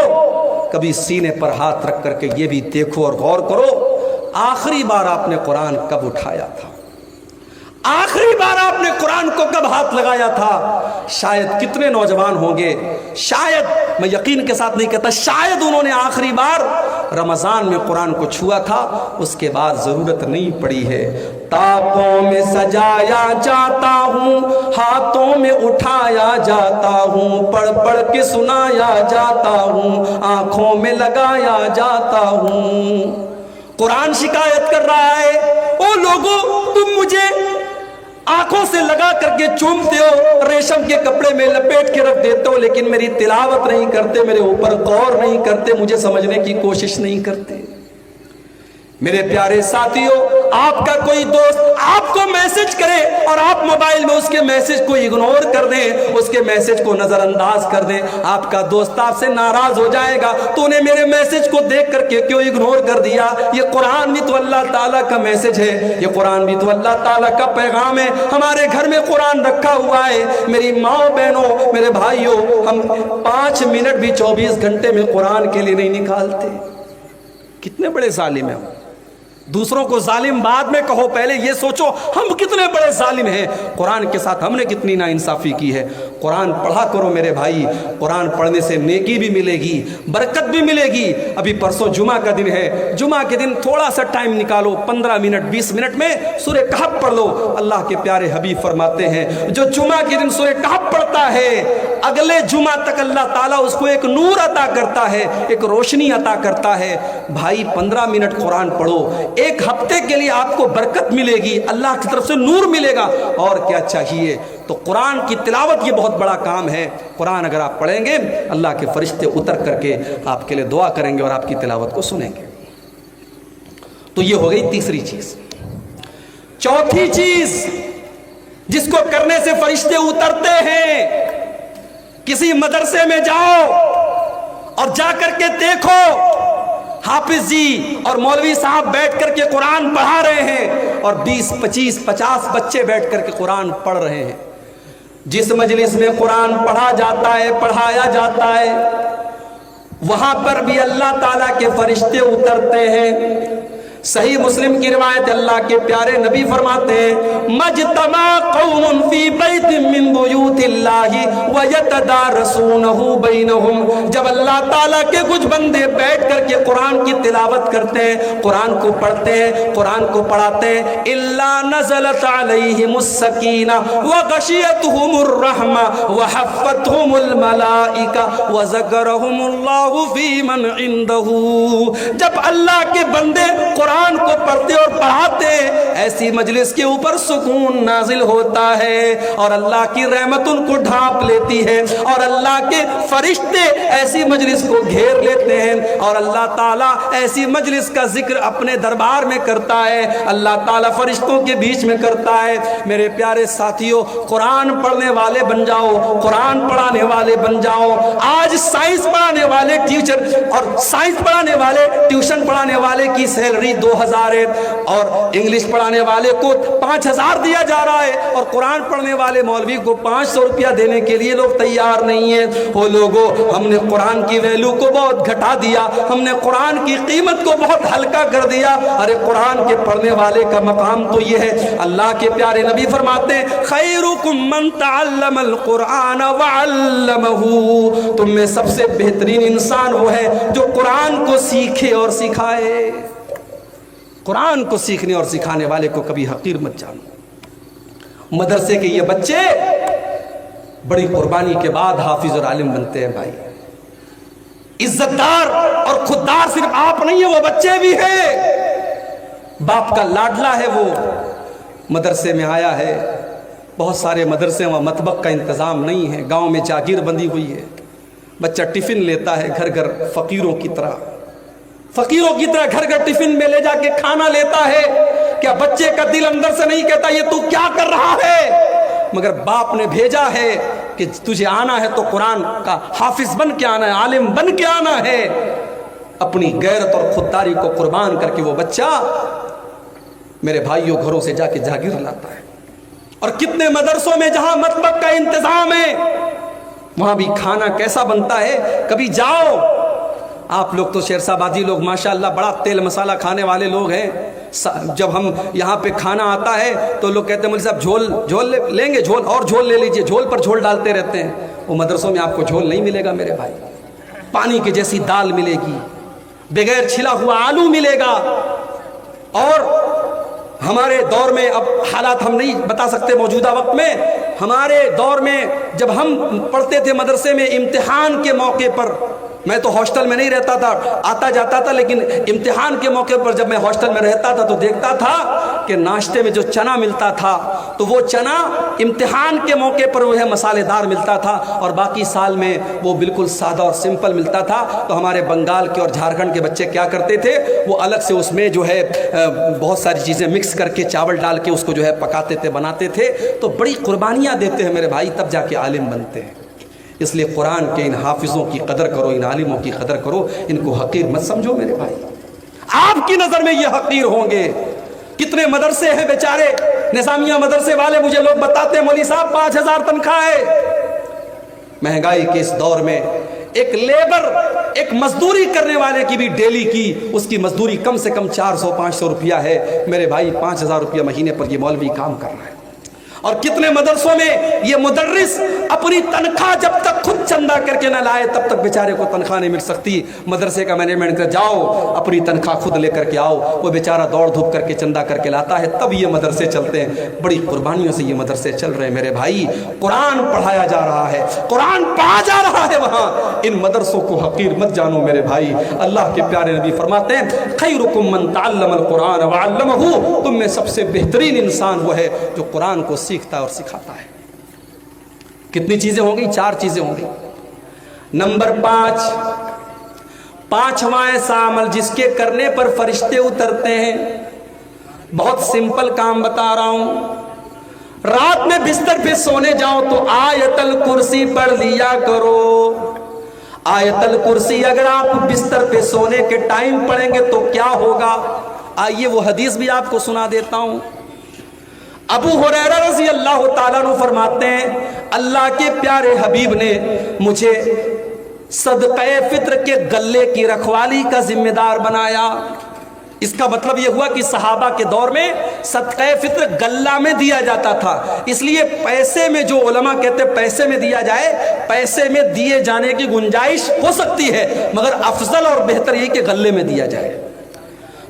کبھی سینے پر ہاتھ رکھ کر کے یہ بھی دیکھو اور غور کرو، آخری بار آپ نے قرآن کب اٹھایا تھا؟ آخری بار آپ نے قرآن کو کب ہاتھ لگایا تھا؟ شاید کتنے نوجوان ہوں گے، شاید، میں یقین کے ساتھ نہیں کہتا، شاید انہوں نے آخری بار رمضان میں قرآن کو چھوا تھا، اس کے بعد ضرورت نہیں پڑی ہے۔ تاپوں میں سجایا جاتا ہوں، ہاتھوں میں اٹھایا جاتا ہوں، پڑھ پڑھ کے سنایا جاتا ہوں، آنکھوں میں لگایا جاتا ہوں۔ قرآن شکایت کر رہا ہے، او لوگوں، تم مجھے آنکھوں سے لگا کر کے چومتے ہو، ریشم کے کپڑے میں لپیٹ کے رکھ دیتے ہو، لیکن میری تلاوت نہیں کرتے، میرے اوپر غور نہیں کرتے، مجھے سمجھنے کی کوشش نہیں کرتے۔ میرے پیارے ساتھیوں، آپ کا کوئی دوست آپ کو میسج کرے اور آپ موبائل میں اس کے میسج کو اگنور کر دیں، اس کے میسج کو نظر انداز کر دیں، آپ کا دوست آپ سے ناراض ہو جائے گا، تو نے میرے میسج کو دیکھ کر کے کیوں اگنور کر دیا؟ یہ قرآن بھی تو اللہ تعالیٰ کا میسج ہے، یہ قرآن بھی تو اللہ تعالیٰ کا پیغام ہے۔ ہمارے گھر میں قرآن رکھا ہوا ہے۔ میری ماں بہنوں، میرے بھائیوں، ہم 5 منٹ بھی 24 گھنٹے میں قرآن کے لیے نہیں نکالتے۔ کتنے بڑے ظالم ہیں ہم۔ دوسروں کو ظالم بعد میں کہو، پہلے یہ سوچو ہم کتنے بڑے ظالم ہیں، قرآن کے ساتھ ہم نے کتنی ناانصافی کی ہے۔ قرآن پڑھا کرو میرے بھائی، قرآن پڑھنے سے نیکی بھی ملے گی، برکت بھی ملے گی۔ ابھی پرسوں جمعہ کا دن ہے، جمعہ کے دن تھوڑا سا ٹائم نکالو، 15 منٹ 20 منٹ میں سورہ کہف پڑھ لو۔ اللہ کے پیارے حبیب فرماتے ہیں جو جمعہ کے دن سورہ کہف پڑھتا ہے، اگلے جمعہ تک اللہ تعالیٰ اس کو ایک نور عطا کرتا ہے، ایک روشنی عطا کرتا ہے۔ بھائی 15 منٹ قرآن پڑھو، ایک ہفتے کے لیے آپ کو برکت ملے گی، اللہ کی طرف سے نور ملے گا، اور کیا چاہیے؟ تو قرآن کی تلاوت یہ بہت بڑا کام ہے۔ قرآن اگر آپ پڑھیں گے، اللہ کے فرشتے اتر کر کے آپ کے لیے دعا کریں گے اور آپ کی تلاوت کو سنیں گے۔ تو یہ ہو گئی تیسری چیز۔ چوتھی چیز جس کو کرنے سے فرشتے اترتے ہیں، کسی مدرسے میں جاؤ اور جا کر کے دیکھو حافظ جی اور مولوی صاحب بیٹھ کر کے قرآن پڑھا رہے ہیں اور 20 25 50 بچے بیٹھ کر کے قرآن پڑھ رہے ہیں۔ جس مجلس میں قرآن پڑھا جاتا ہے، پڑھایا جاتا ہے، وہاں پر بھی اللہ تعالیٰ کے فرشتے اترتے ہیں۔ صحیح مسلم کی روایت، اللہ کے پیارے نبی فرماتے ہیں مجتمع قوم فی بیت من بیوت اللہ ویتدارسونہ بینہم، جب اللہ تعالیٰ کے کچھ بندے بیٹھ کر کے قرآن کی تلاوت کرتے ہیں، قرآن کو پڑھتے ہیں، قرآن کو پڑھاتے ہیں، الا نزلت علیہم السکینہ وغشیتہم الرحمہ وحفتہم الملائکہ وذکرہم اللہ فی من عندہ۔ جب اللہ کے بندے قرآن کو پڑھتے اور پڑھاتے ایسے ایسی مجلس کے اوپر سکون نازل ہوتا ہے اور اللہ کی رحمت ان کو ڈھانپ لیتی ہے اور اللہ کے فرشتے ایسی مجلس کو گھیر لیتے ہیں اور اللہ تعالیٰ ایسی مجلس کا ذکر اپنے دربار میں کرتا ہے، اللہ تعالیٰ فرشتوں کے بیچ میں کرتا ہے۔ میرے پیارے ساتھیوں، قرآن پڑھنے والے بن جاؤ، قرآن پڑھانے والے بن جاؤ۔ آج سائنس پڑھانے والے ٹیچر اور سائنس پڑھانے والے ٹیوشن پڑھانے والے کی سیلری 2000 ہے اور انگلش پڑھانے والے کو 5000 دیا جا رہا ہے اور قرآن پڑھنے والے مولوی کو 500 روپیہ دینے کے لیے لوگ تیار نہیں ہیں۔ وہ لوگوں، ہم نے قرآن کی ویلیو کو بہت گھٹا دیا، ہم نے قرآن کی قیمت کو بہت ہلکا کر دیا۔ ارے قرآن کے پڑھنے والے کا مقام تو یہ ہے، اللہ کے پیارے نبی فرماتے ہیں خیرکم من تعلم القرآن وعلمہ، تم میں سب سے بہترین انسان وہ ہے جو قرآن کو سیکھے اور سکھائے۔ قرآن کو سیکھنے اور سکھانے والے کو کبھی حقیر مت جانو۔ مدرسے کے یہ بچے بڑی قربانی کے بعد حافظ اور عالم بنتے ہیں بھائی۔ عزت دار اور خوددار صرف آپ نہیں ہیں، وہ بچے بھی ہیں۔ باپ کا لاڈلا ہے، وہ مدرسے میں آیا ہے۔ بہت سارے مدرسے وہاں مطبخ کا انتظام نہیں ہے، گاؤں میں جاگیر بندی ہوئی ہے۔ بچہ ٹفن لیتا ہے گھر گھر، فقیروں کی طرح گھر گھر ٹفن میں لے جا کے کھانا لیتا ہے۔ کیا بچے کا دل اندر سے نہیں کہتا یہ تو کیا کر رہا ہے؟ مگر باپ نے بھیجا ہے کہ تجھے آنا ہے تو قرآن کا حافظ بن کے آنا ہے، عالم بن کے آنا ہے۔ اپنی غیرت اور خودداری کو قربان کر کے وہ بچہ میرے بھائیوں گھروں سے جا کے جاگیر لاتا ہے۔ اور کتنے مدرسوں میں جہاں مطبخ کا انتظام ہے وہاں بھی کھانا کیسا بنتا ہے؟ کبھی جاؤ، آپ لوگ تو شیر صاحبادی لوگ ماشاءاللہ بڑا تیل مسالہ کھانے والے لوگ ہیں۔ جب ہم یہاں پہ کھانا آتا ہے تو لوگ کہتے ہیں مولوی صاحب جھول لیں گے، جھول اور جھول لے لیجئے، جھول پر جھول ڈالتے رہتے ہیں۔ وہ مدرسوں میں آپ کو جھول نہیں ملے گا میرے بھائی، پانی کی جیسی دال ملے گی، بغیر چھلا ہوا آلو ملے گا۔ اور ہمارے دور میں، اب حالات ہم نہیں بتا سکتے موجودہ وقت میں، ہمارے دور میں جب ہم پڑھتے تھے مدرسے میں، امتحان کے موقع پر، میں تو ہاسٹل میں نہیں رہتا تھا، آتا جاتا تھا، لیکن امتحان کے موقع پر جب میں ہاسٹل میں رہتا تھا تو دیکھتا تھا کہ ناشتے میں جو چنا ملتا تھا تو وہ چنا امتحان کے موقع پر وہ ہے مسالے دار ملتا تھا اور باقی سال میں وہ بالکل سادہ اور سمپل ملتا تھا۔ تو ہمارے بنگال کے اور جھارکھنڈ کے بچے کیا کرتے تھے، وہ الگ سے اس میں جو ہے بہت ساری چیزیں مکس کر کے چاول ڈال کے اس کو جو ہے پکاتے تھے، بناتے تھے۔ تو بڑی قربانیاں دیتے ہیں میرے بھائی، تب جا کے عالم بنتے ہیں۔ اس لیے قرآن کے ان حافظوں کی قدر کرو، ان عالموں کی قدر کرو، ان کو حقیر مت سمجھو میرے بھائی، آپ کی نظر میں یہ حقیر ہوں گے۔ کتنے مدرسے ہیں بیچارے، نظامیہ مدرسے والے مجھے لوگ بتاتے ہیں مولوی صاحب 5000 تنخواہ ہے۔ مہنگائی کے اس دور میں ایک لیبر، ایک مزدوری کرنے والے کی بھی ڈیلی کی اس کی مزدوری کم سے کم 400-500 روپیہ ہے میرے بھائی، 5000 روپیہ مہینے پر یہ مولوی کام کر رہا ہے۔ اور کتنے مدرسوں میں یہ مدرس اپنی تنخواہ جب تک خود چندہ کر کے نہ لائے تب تک بیچارے کو تنخواہ نہیں مل سکتی۔ مدرسے کا مینجمنٹ کر جاؤ اپنی تنخواہ خود لے کر کے آؤ، وہ بیچارہ دوڑ دھوپ کر کے چندہ کر کے لاتا ہے، تب یہ مدرسے چلتے ہیں۔ بڑی قربانیوں سے یہ مدرسے چل رہے ہیں میرے بھائی، قرآن پڑھایا جا رہا ہے، قرآن پڑھا جا رہا ہے وہاں۔ ان مدرسوں کو حقیر مت جانو میرے بھائی۔ اللہ کے پیارے نبی فرماتے ہیں خیرکم من تعلم القرآن وعلمہ، تم میں سب سے بہترین انسان وہ ہے جو قرآن کو سیکھتا اور سکھاتا ہے۔ کتنی چیزیں ہوں گی؟ 4 چیزیں ہوں گی۔ نمبر 5، پانچواں ایسا عمل جس کے کرنے پر فرشتے اترتے ہیں۔ بہت سمپل کام بتا رہا ہوں، رات میں بستر پہ سونے جاؤ تو آیت الکرسی پڑھ لیا کرو۔ آیت الکرسی اگر آپ بستر پہ سونے کے ٹائم پڑھیں گے تو کیا ہوگا؟ آئیے وہ حدیث بھی آپ کو سنا دیتا ہوں۔ ابو ہریرہ رضی اللہ تعالیٰ عنہ فرماتے ہیں اللہ کے پیارے حبیب نے مجھے صدقہ فطر کے غلے کی رکھوالی کا ذمہ دار بنایا۔ اس کا مطلب یہ ہوا کہ صحابہ کے دور میں صدقہ فطر غلہ میں دیا جاتا تھا، اس لیے پیسے میں، جو علماء کہتے ہیں پیسے میں دیا جائے، پیسے میں دیے جانے کی گنجائش ہو سکتی ہے، مگر افضل اور بہتر یہ کہ غلے میں دیا جائے۔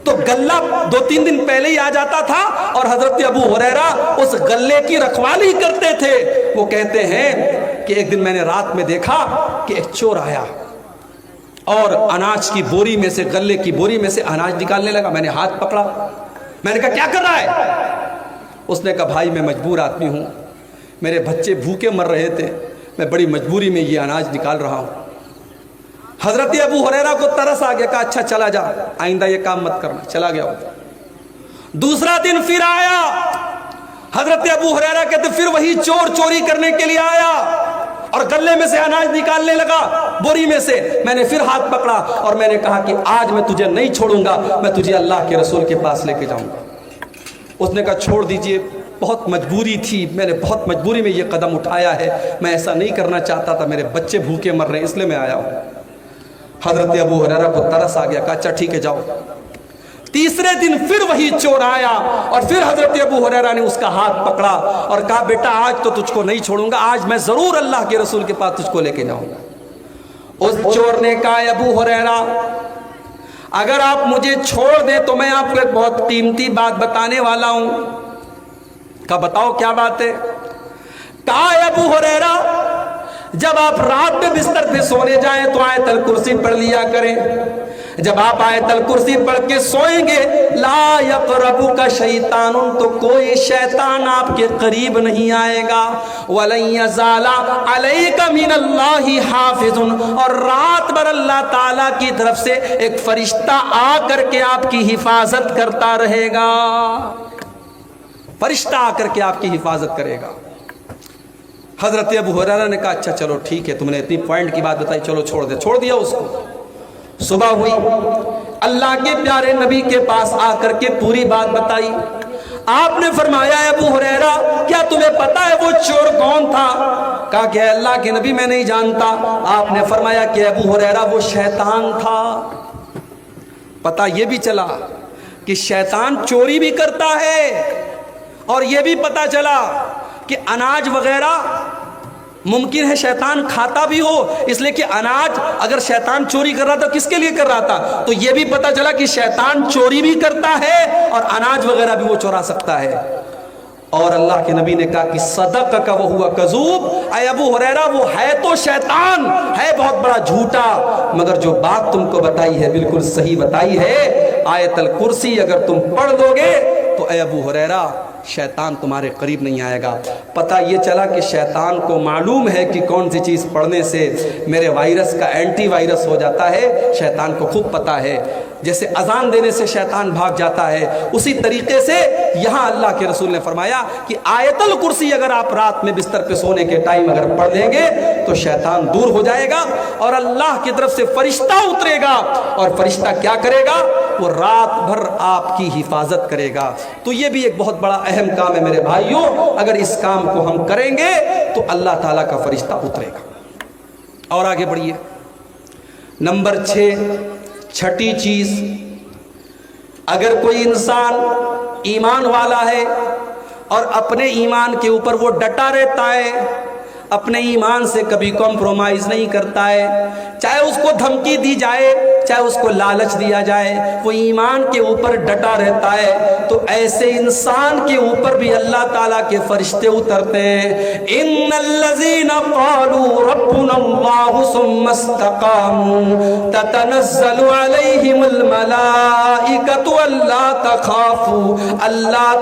تو غلہ 2-3 دن پہلے ہی آ جاتا تھا اور حضرت ابو ہریرہ اس غلے کی رکھوالی کرتے تھے۔ وہ کہتے ہیں کہ ایک دن میں نے رات میں دیکھا کہ ایک چور آیا اور اناج کی بوری میں سے، غلے کی بوری میں سے اناج نکالنے لگا۔ میں نے ہاتھ پکڑا میں نے کہا کیا کر رہا ہے؟ اس نے کہا بھائی میں مجبور آدمی ہوں، میرے بچے بھوکے مر رہے تھے، میں بڑی مجبوری میں یہ اناج نکال رہا ہوں۔ حضرت ابو ہریرہ کو ترس آ گیا، کہا اچھا چلا جا، آئندہ یہ کام مت کرنا، چلا گیا۔ دوسرا دن پھر آیا، حضرت ابو ہریرہ کہتے پھر وہی چور چوری کرنے کے لیے آیا اور گلے میں سے اناج نکالنے لگا، بوری میں سے۔ میں نے پھر ہاتھ پکڑا اور میں نے کہا کہ آج میں تجھے نہیں چھوڑوں گا، میں تجھے اللہ کے رسول کے پاس لے کے جاؤں گا۔ اس نے کہا چھوڑ دیجئے، بہت مجبوری تھی، میں نے بہت مجبوری میں یہ قدم اٹھایا ہے، میں ایسا نہیں کرنا چاہتا تھا، میرے بچے بھوکے مر رہے ہیں اس لیے میں آیا ہوں۔ حضرت ابو ہریرہ کو ترس آ گیا، کہا اچھا ٹھیک ہے جاؤ۔ تیسرے دن پھر وہی چور آیا اور پھر حضرت ابو ہریرہ نے اس کا ہاتھ پکڑا اور کہا بیٹا آج تو تجھ کو نہیں چھوڑوں گا، آج میں ضرور اللہ کے رسول کے پاس تجھ کو لے کے جاؤں گا۔ اس چور نے کہا ابو ہریرہ اگر آپ مجھے چھوڑ دیں تو میں آپ کو ایک بہت قیمتی بات بتانے والا ہوں۔ کہا بتاؤ کیا بات ہے؟ کہا ابو ہریرہ جب آپ رات میں بستر پہ سونے جائیں تو آیت الکرسی پڑھ لیا کریں، جب آپ آیت الکرسی پڑھ کے سوئیں گے لا یقربک شیطان، تو کوئی شیطان آپ کے قریب نہیں آئے گا، وَلَن یَزَالَ عَلَيْکَ مِنَ اللَّهِ حَافِظٌ، اور رات بھر اللہ تعالیٰ کی طرف سے ایک فرشتہ آ کر کے آپ کی حفاظت کرتا رہے گا، فرشتہ آ کر کے آپ کی حفاظت کرے گا۔ حضرت ابو ہریرہ نے کہا اچھا چلو ٹھیک ہے، تم نے اتنی پوائنٹ کی بات بتائی، چلو چھوڑ دے، چھوڑ دیا اس کو۔ صبح ہوئی، اللہ کے پیارے نبی کے پاس آ کر کے پوری بات بتائی۔ آپ نے فرمایا ابو ہریرہ کیا تمہیں پتا ہے وہ چور کون تھا؟ کہا کہ اللہ کے نبی میں نہیں جانتا۔ آپ نے فرمایا کہ ابو ہریرہ وہ شیطان تھا۔ پتہ یہ بھی چلا کہ شیطان چوری بھی کرتا ہے، اور یہ بھی پتہ چلا کہ اناج وغیرہ ممکن ہے شیطان کھاتا بھی ہو، اس لیے کہ اناج اگر شیطان چوری کر رہا تھا کس کے لیے کر رہا تھا؟ تو یہ بھی پتہ چلا کہ شیطان چوری بھی کرتا ہے اور اناج وغیرہ بھی وہ چورا سکتا ہے۔ اور اللہ کے نبی نے کہا کہ صدقک وہو کذوب، اے ابو ہریرہ وہ ہے تو شیطان، ہے بہت بڑا جھوٹا، مگر جو بات تم کو بتائی ہے بالکل صحیح بتائی ہے۔ آیت الکرسی اگر تم پڑھ دو گے تو اے ابو ہریرہ شیطان تمہارے قریب نہیں آئے گا۔ پتہ یہ چلا کہ شیطان کو معلوم ہے کہ کون سی چیز پڑھنے سے میرے وائرس کا اینٹی وائرس ہو جاتا ہے، شیطان کو خوب پتہ ہے۔ جیسے اذان دینے سے شیطان بھاگ جاتا ہے، اسی طریقے سے یہاں اللہ کے رسول نے فرمایا کہ آیت الکرسی اگر آپ رات میں بستر پہ سونے کے ٹائم اگر پڑھ لیں گے تو شیطان دور ہو جائے گا اور اللہ کی طرف سے فرشتہ اترے گا، اور فرشتہ کیا کرے گا؟ وہ رات بھر آپ کی حفاظت کرے گا۔ تو یہ بھی ایک بہت بڑا اہم کام ہے میرے بھائیوں، اگر اس کام کو ہم کریں گے تو اللہ تعالیٰ کا فرشتہ اترے گا۔ اور آگے بڑھیے، نمبر 6، چھٹی چیز، اگر کوئی انسان ایمان والا ہے اور اپنے ایمان کے اوپر وہ ڈٹا رہتا ہے، اپنے ایمان سے کبھی کمپرومائز نہیں کرتا ہے، چاہے اس کو دھمکی دی جائے، چاہے اس کو لالچ دیا جائے، وہ ایمان کے اوپر ڈٹا رہتا ہے، تو ایسے انسان کے اوپر بھی اللہ تعالیٰ کے فرشتے اترتے ہیں۔ ان الذین قالوا ربنا اللہ ثم استقاموا تتنزل علیہم الملائکۃ الا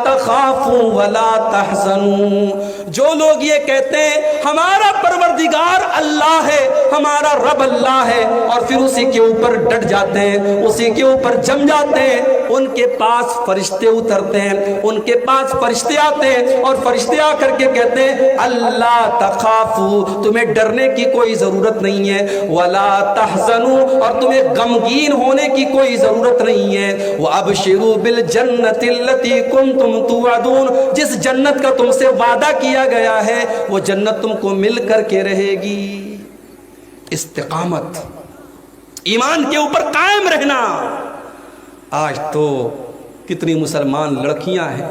تخافوا ولا تحزنوا۔ جو لوگ یہ کہتے ہیں ہمارا پروردگار اللہ ہے، ہمارا رب اللہ ہے، اور پھر اسی کے اوپر ڈٹ جاتے ہیں، اسی کے اوپر جم جاتے ہیں، ان کے پاس فرشتے اترتے ہیں، ان کے پاس فرشتے آتے ہیں اور فرشتے آ کر کے کہتے ہیں اللہ تخافوا، تمہیں ڈرنے کی کوئی ضرورت نہیں ہے، ولا تحزنوا، اور تمہیں غمگین ہونے کی کوئی ضرورت نہیں ہے، وابشروا بالجنۃ التي کنتم توعدون، جس جنت کا تم سے وعدہ کیا گیا ہے وہ جنت تم کو مل کر کے رہے گی۔ استقامت، ایمان کے اوپر قائم رہنا۔ آج تو کتنی مسلمان لڑکیاں ہیں،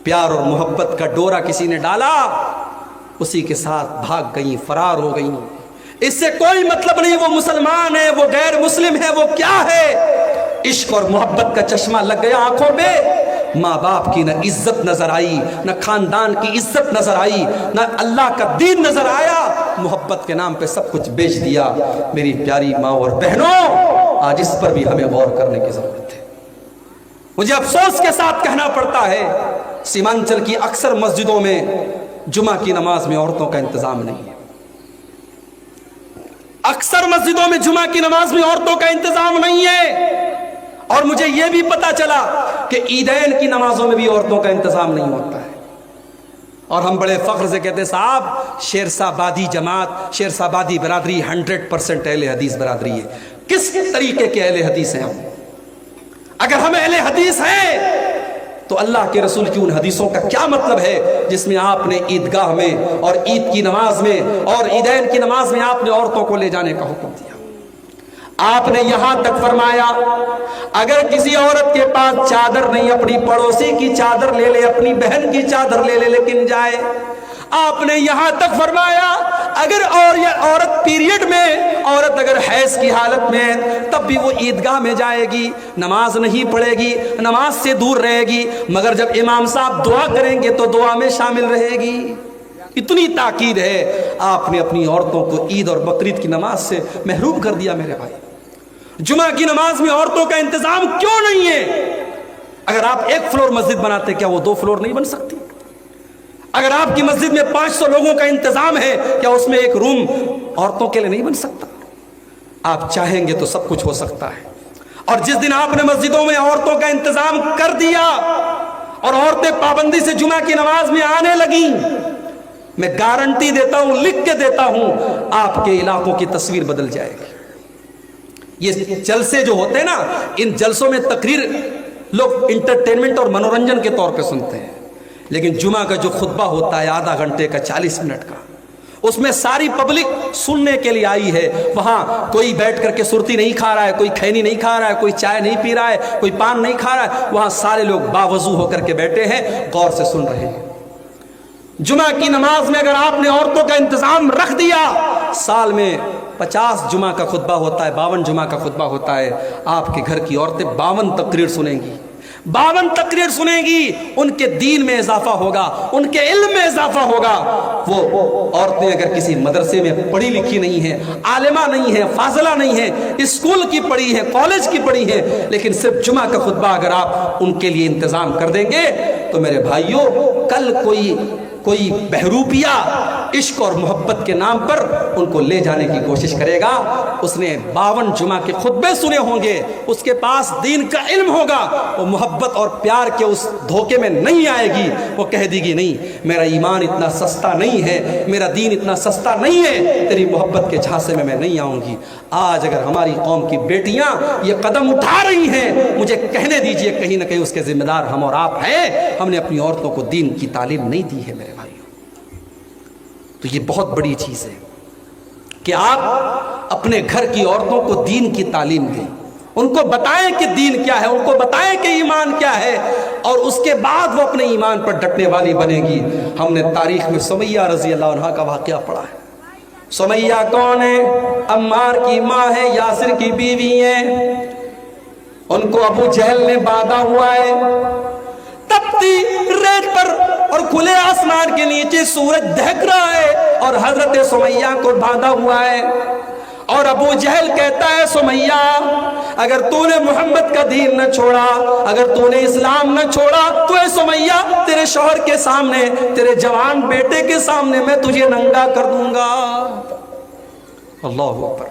پیار اور محبت کا ڈورا کسی نے ڈالا، اسی کے ساتھ بھاگ گئیں، فرار ہو گئیں، اس سے کوئی مطلب نہیں وہ مسلمان ہے، وہ غیر مسلم ہے، وہ کیا ہے۔ عشق اور محبت کا چشمہ لگ گیا آنکھوں پہ، ماں باپ کی نہ عزت نظر آئی، نہ خاندان کی عزت نظر آئی، نہ اللہ کا دین نظر آیا، محبت کے نام پہ سب کچھ بیچ دیا۔ میری پیاری ماں اور بہنوں، آج اس پر بھی ہمیں غور کرنے کی ضرورت ہے۔ مجھے افسوس کے ساتھ کہنا پڑتا ہے سیمانچل کی اکثر مسجدوں میں جمعہ کی نماز میں عورتوں کا انتظام نہیں ہے. اکثر مسجدوں میں جمعہ کی نماز میں عورتوں کا انتظام نہیں ہے. اور مجھے یہ بھی پتا چلا کہ عیدین کی نمازوں میں بھی عورتوں کا انتظام نہیں ہوتا ہے. اور ہم بڑے فخر سے کہتے ہیں صاحب شیرسا بادی جماعت، شیرسا بادی برادری 100% اہل حدیث برادری ہے. کس طریقے کے اہل حدیث ہیں ہم؟ اگر ہم اہل حدیث ہیں تو اللہ کے رسول کی ان حدیثوں کا کیا مطلب ہے جس میں آپ نے عیدگاہ میں اور عید کی نماز میں اور عیدین کی نماز میں آپ نے عورتوں کو لے جانے کا حکم دیا؟ آپ نے یہاں تک فرمایا اگر کسی عورت کے پاس چادر نہیں، اپنی پڑوسی کی چادر لے لے، اپنی بہن کی چادر لے لے لیکن جائے. آپ نے یہاں تک فرمایا اگر عورت پیریڈ میں، عورت اگر حیض کی حالت میں تب بھی وہ عیدگاہ میں جائے گی، نماز نہیں پڑھے گی، نماز سے دور رہے گی، مگر جب امام صاحب دعا کریں گے تو دعا میں شامل رہے گی. اتنی تاکید ہے. آپ نے اپنی عورتوں کو عید اور بقرعید کی نماز سے محروم کر دیا. میرے بھائی جمعہ کی نماز میں عورتوں کا انتظام کیوں نہیں ہے؟ اگر آپ 1 فلور مسجد بناتے کیا وہ 2 فلور نہیں بن سکتی؟ اگر آپ کی مسجد میں 500 لوگوں کا انتظام ہے کیا اس میں 1 روم عورتوں کے لیے نہیں بن سکتا؟ آپ چاہیں گے تو سب کچھ ہو سکتا ہے. اور جس دن آپ نے مسجدوں میں عورتوں کا انتظام کر دیا اور عورتیں پابندی سے جمعہ کی نماز میں آنے لگیں، میں گارنٹی دیتا ہوں، لکھ کے دیتا ہوں، آپ کے علاقوں کی تصویر بدل جائے گی. یہ جلسے جو ہوتے ہیں نا، ان جلسوں میں تقریر لوگ انٹرٹینمنٹ اور منورنجن کے طور پہ سنتے ہیں، لیکن جمعہ کا جو خطبہ ہوتا ہے آدھا گھنٹے کا، 40 منٹ کا، اس میں ساری پبلک سننے کے لیے آئی ہے. وہاں کوئی بیٹھ کر کے سرتی نہیں کھا رہا ہے، کوئی کھینی نہیں کھا رہا ہے، کوئی چائے نہیں پی رہا ہے، کوئی پان نہیں کھا رہا ہے. وہاں سارے لوگ باوضو ہو کر کے بیٹھے ہیں، غور سے سن رہے ہیں. جمعہ کی نماز میں اگر آپ نے عورتوں کا انتظام رکھ دیا، سال میں 50 جمعہ کا خطبہ ہوتا ہے، 52 جمعہ کا خطبہ ہوتا ہے، آپ کے گھر کی عورتیں 52 تقریر سنیں گی، 52 تقریر سنیں گی. ان کے دین میں اضافہ ہوگا، ان کے علم میں اضافہ ہوگا. وہ عورتیں اگر کسی مدرسے میں پڑھی لکھی نہیں ہیں، عالمہ نہیں ہیں، فاضلہ نہیں ہیں، اسکول کی پڑھی ہیں، کالج کی پڑھی ہیں، لیکن صرف جمعہ کا خطبہ اگر آپ ان کے لیے انتظام کر دیں گے تو میرے بھائیوں کل کوئی بہروپیہ عشق اور محبت کے نام پر ان کو لے جانے کی کوشش کرے گا. اس نے 52 جمعہ کے خطبے سنے ہوں گے، اس کے پاس دین کا علم ہوگا، وہ محبت اور پیار کے اس دھوکے میں نہیں آئے گی. وہ کہہ دے گی نہیں، میرا ایمان اتنا سستا نہیں ہے، میرا دین اتنا سستا نہیں ہے، تیری محبت کے جھانسے میں نہیں آؤں گی. آج اگر ہماری قوم کی بیٹیاں یہ قدم اٹھا رہی ہیں، مجھے کہنے دیجئے کہیں نہ کہیں اس کے ذمہ دار ہم اور آپ ہیں. ہم نے اپنی عورتوں کو دین کی تعلیم نہیں دی ہے میرے بھائیوں. تو یہ بہت بڑی چیز ہے کہ آپ اپنے گھر کی عورتوں کو دین کی تعلیم دیں، ان کو بتائیں کہ دین کیا ہے، ان کو بتائیں کہ ایمان کیا ہے، اور اس کے بعد وہ اپنے ایمان پر ڈٹنے والی بنے گی. ہم نے تاریخ میں سمیہ رضی اللہ عنہ کا واقعہ پڑھا ہے. سمیہ کون ہے؟ عمار کی ماں ہے، یاسر کی بیوی ہے. ان کو ابو جہل نے باندھا ہوا ہے تپتی ریت پر اور کھلے آسمان کے نیچے سورج دہک رہا ہے اور حضرت سمیہ کو باندھا ہوا ہے. اور ابو جہل کہتا ہے سمیہ اگر تو نے محمد کا دین نہ چھوڑا، اگر تو نے اسلام نہ چھوڑا تو اے سمیہ تیرے شوہر کے سامنے، تیرے جوان بیٹے کے سامنے میں تجھے ننگا کر دوں گا. اللہ اکبر.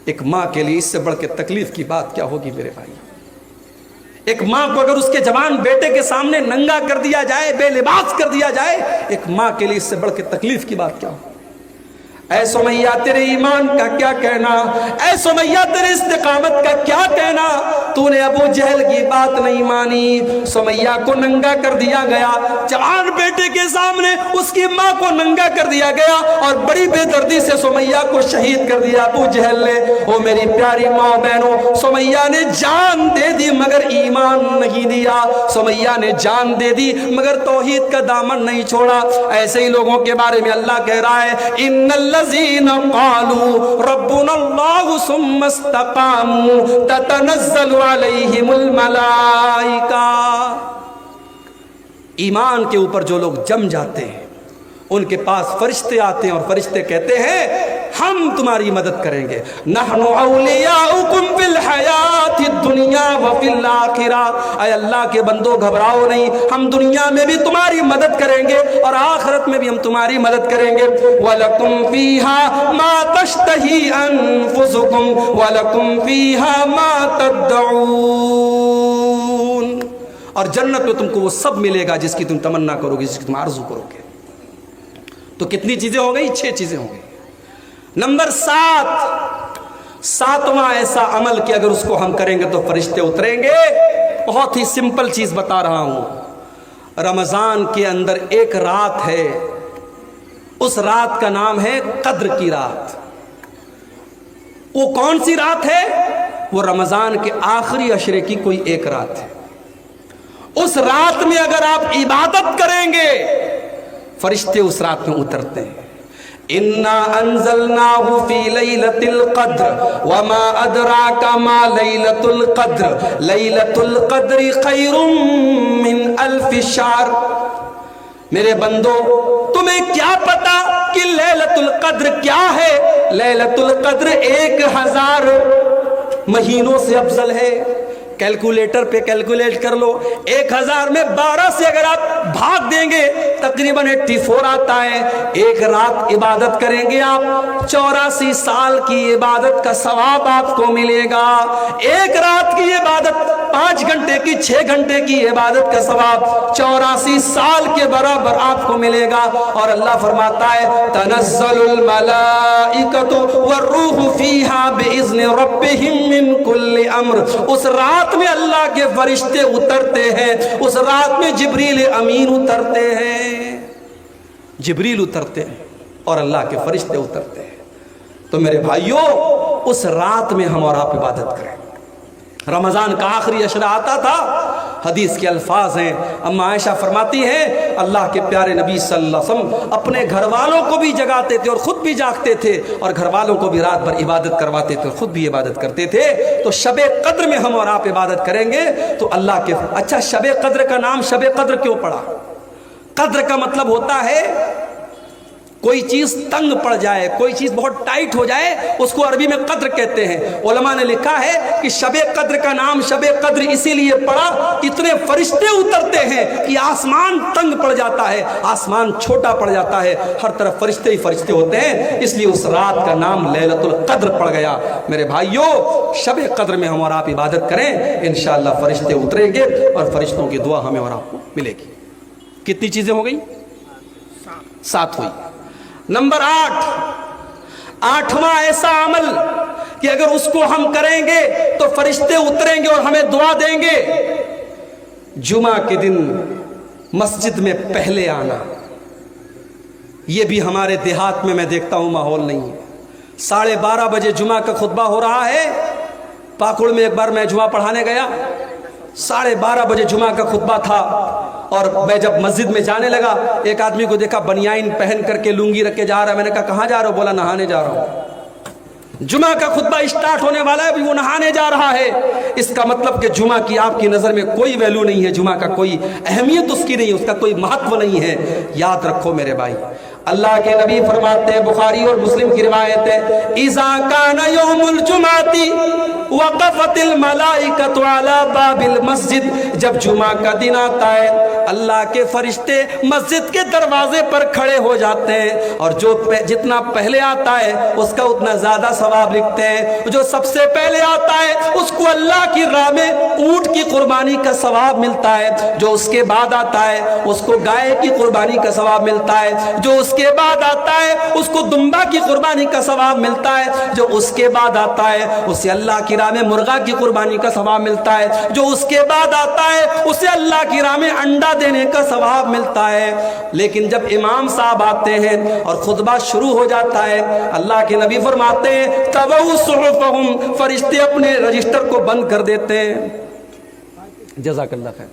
ایک ماں کے لیے اس سے بڑھ کے تکلیف کی بات کیا ہوگی میرے بھائی؟ ایک ماں کو اگر اس کے جوان بیٹے کے سامنے ننگا کر دیا جائے، بے لباس کر دیا جائے، ایک ماں کے لیے اس سے بڑھ کے تکلیف کی بات کیا ہو؟ اے سمیہ تیرے ایمان کا کیا کہنا، اے سمیہ تیرے استقامت کا کیا کہنا، تو نے ابو جہل کی بات نہیں مانی. سمیہ کو ننگا کر دیا گیا، جوان بیٹے کے سامنے اس کی ماں کو ننگا کر دیا گیا، اور بڑی بے دردی سے سمیہ کو شہید کر دیا ابو جہل نے. وہ میری پیاری ماں بہنوں، سمیہ نے جان دے دی مگر ایمان نہیں دیا، سمیہ نے جان دے دی مگر توحید کا دامن نہیں چھوڑا. ایسے ہی لوگوں کے بارے میں اللہ کہہ رہا ہے ان الذين قالوا ربنا الله ثم استقاموا تتنزل عليهم الملائكة. ایمان کے اوپر جو لوگ جم جاتے ہیں ان کے پاس فرشتے آتے ہیں اور فرشتے کہتے ہیں ہم تمہاری مدد کریں گے. نحن اولیاؤکم فی الحیات الدنیا وفی الآخرہ. اے اللہ کے بندو گھبراؤ نہیں, ہم دنیا میں بھی تمہاری مدد کریں گے اور آخرت میں بھی ہم تمہاری مدد کریں گے. وَلَكُمْ فِيهَا مَا تَشْتَهِي أَنفُسُكُمْ وَلَكُمْ فِيهَا مَا تَدَّعُونَ. اور جنت میں تم کو وہ سب ملے گا جس کی تم تمنا کرو گے, جس کی تم آرزو کرو گے. تو کتنی چیزیں ہو گئی؟ 6 چیزیں ہو گئی. نمبر 7, 7واں ایسا عمل کہ اگر اس کو ہم کریں گے تو فرشتے اتریں گے. بہت ہی سمپل چیز بتا رہا ہوں. رمضان کے اندر ایک رات ہے, اس رات کا نام ہے قدر کی رات. وہ کون سی رات ہے؟ وہ رمضان کے آخری عشرے کی کوئی ایک رات ہے. اس رات میں اگر آپ عبادت کریں گے فرشتے اس رات میں اترتے ہیں. اِنَّا أَنزَلْنَاهُ فِي لَيْلَةِ الْقَدْرِ وَمَا أَدْرَاكَ مَا لَيْلَةُ الْقَدْرِ لَيْلَةُ الْقَدْرِ خَيْرٌ مِّنْ أَلْفِ شَهْرٍ. میرے بندو تمہیں کیا پتا کہ لیلۃ القدر کیا ہے؟ لیلۃ القدر 1000 مہینوں سے افضل ہے. کیلکولیٹر پہ کیلکولیٹ کر لو, 1000 میں 12 سے اگر آپ بھاگ دیں گے تقریباً 84 آتا ہے. ایک رات عبادت کریں گے آپ, 84 سال کی عبادت کا ثواب آپ کو ملے گا. ایک رات کی عبادت 5 گھنٹے کی 6 گھنٹے کی عبادت کا ثواب 84 سال کے برابر آپ کو ملے گا. اور اللہ فرماتا ہے تنزل الملائکۃ والروح فیہا بإذن ربہم من کل امر. اس رات میں اللہ کے فرشتے اترتے ہیں, اس رات میں جبریل امین اترتے ہیں. جبریل اترتے ہیں اور اللہ کے فرشتے اترتے ہیں. تو میرے بھائیوں اس رات میں ہم اور آپ عبادت کریں. رمضان کا آخری عشرہ آتا تھا, حدیث کے الفاظ ہیں, اما عائشہ فرماتی ہیں اللہ کے پیارے نبی صلی اللہ علیہ وسلم اپنے گھر والوں کو بھی جگاتے تھے اور خود بھی جاگتے تھے, اور گھر والوں کو بھی رات بھر عبادت کرواتے تھے اور خود بھی عبادت کرتے تھے. تو شب قدر میں ہم اور آپ عبادت کریں گے تو اللہ کے. اچھا, شب قدر کا نام شب قدر کیوں پڑا؟ قدر کا مطلب ہوتا ہے کوئی چیز تنگ پڑ جائے, کوئی چیز بہت ٹائٹ ہو جائے, اس کو عربی میں قدر کہتے ہیں. علماء نے لکھا ہے کہ شب قدر کا نام شب قدر اسی لیے پڑا, اتنے فرشتے اترتے ہیں کہ آسمان تنگ پڑ جاتا ہے, آسمان چھوٹا پڑ جاتا ہے, ہر طرف فرشتے ہی فرشتے ہوتے ہیں, اس لیے اس رات کا نام لیلۃ القدر پڑ گیا. میرے بھائیوں شب قدر میں ہم اور آپ عبادت کریں, انشاءاللہ فرشتے اتریں گے اور فرشتوں کی دعا ہمیں اور آپ کو ملے گی. کتنی چیزیں ہو گئی؟ 7 ہوئی. نمبر 8, 8واں ایسا عمل کہ اگر اس کو ہم کریں گے تو فرشتے اتریں گے اور ہمیں دعا دیں گے. جمعہ کے دن مسجد میں پہلے آنا. یہ بھی ہمارے دیہات میں دیکھتا ہوں ماحول نہیں ہے. 12:30 بجے جمعہ کا خطبہ ہو رہا ہے. پاکڑ میں ایک بار میں جمعہ پڑھانے گیا, 12:30 بجے جمعہ کا خطبہ تھا, اور میں جب مسجد میں جانے لگا ایک آدمی کو دیکھا بنیان پہن کر کے لنگی رکھ کے جا رہا ہے. میں نے کہا کہاں جا رہا ہو؟ بولا نہانے جا رہا ہوں. جمعہ کا خطبہ اسٹارٹ ہونے والا ہے, ابھی وہ نہانے جا رہا ہے. اس کا مطلب کہ جمعہ کی آپ کی نظر میں کوئی ویلیو نہیں ہے, جمعہ کا کوئی اہمیت اس کی نہیں ہے, اس کا کوئی مہتو نہیں ہے. یاد رکھو میرے بھائی, اللہ کے نبی فرماتے ہیں, بخاری اور مسلم کی روایت ہے, اذا کان یوم الجمعہ وقفت الملائکۃ علی باب المسجد. جب جمعہ کا دن آتا ہے اللہ کے فرشتے مسجد کے دروازے پر کھڑے ہو جاتے ہیں, اور جو جتنا پہلے آتا ہے اس کا اتنا زیادہ ثواب لکھتے ہیں. جو سب سے پہلے آتا ہے اس کو اللہ کی راہ میں اونٹ کی قربانی کا ثواب ملتا ہے. جو اس کے بعد آتا ہے اس کو گائے کی قربانی کا ثواب ملتا ہے. جو اس کے بعد آتا ہے اس کو دمبا کی قربانی کا ثواب ملتا ہے. جو اس کے بعد آتا ہے اسے اللہ کی راہ میں مرغا کی قربانی کا ثواب ملتا ہے. جو اس کے بعد آتا ہے اسے اللہ کی راہ میں انڈا دینے کا ثواب ملتا ہے. لیکن جب امام صاحب آتے ہیں اور خطبہ شروع ہو جاتا ہے, اللہ کے نبی فرماتے ہیں تَوَوْا صُحُفَهُمْ, فرشتے اپنے رجسٹر کو بند کر دیتے ہیں. جزاک اللہ خیر.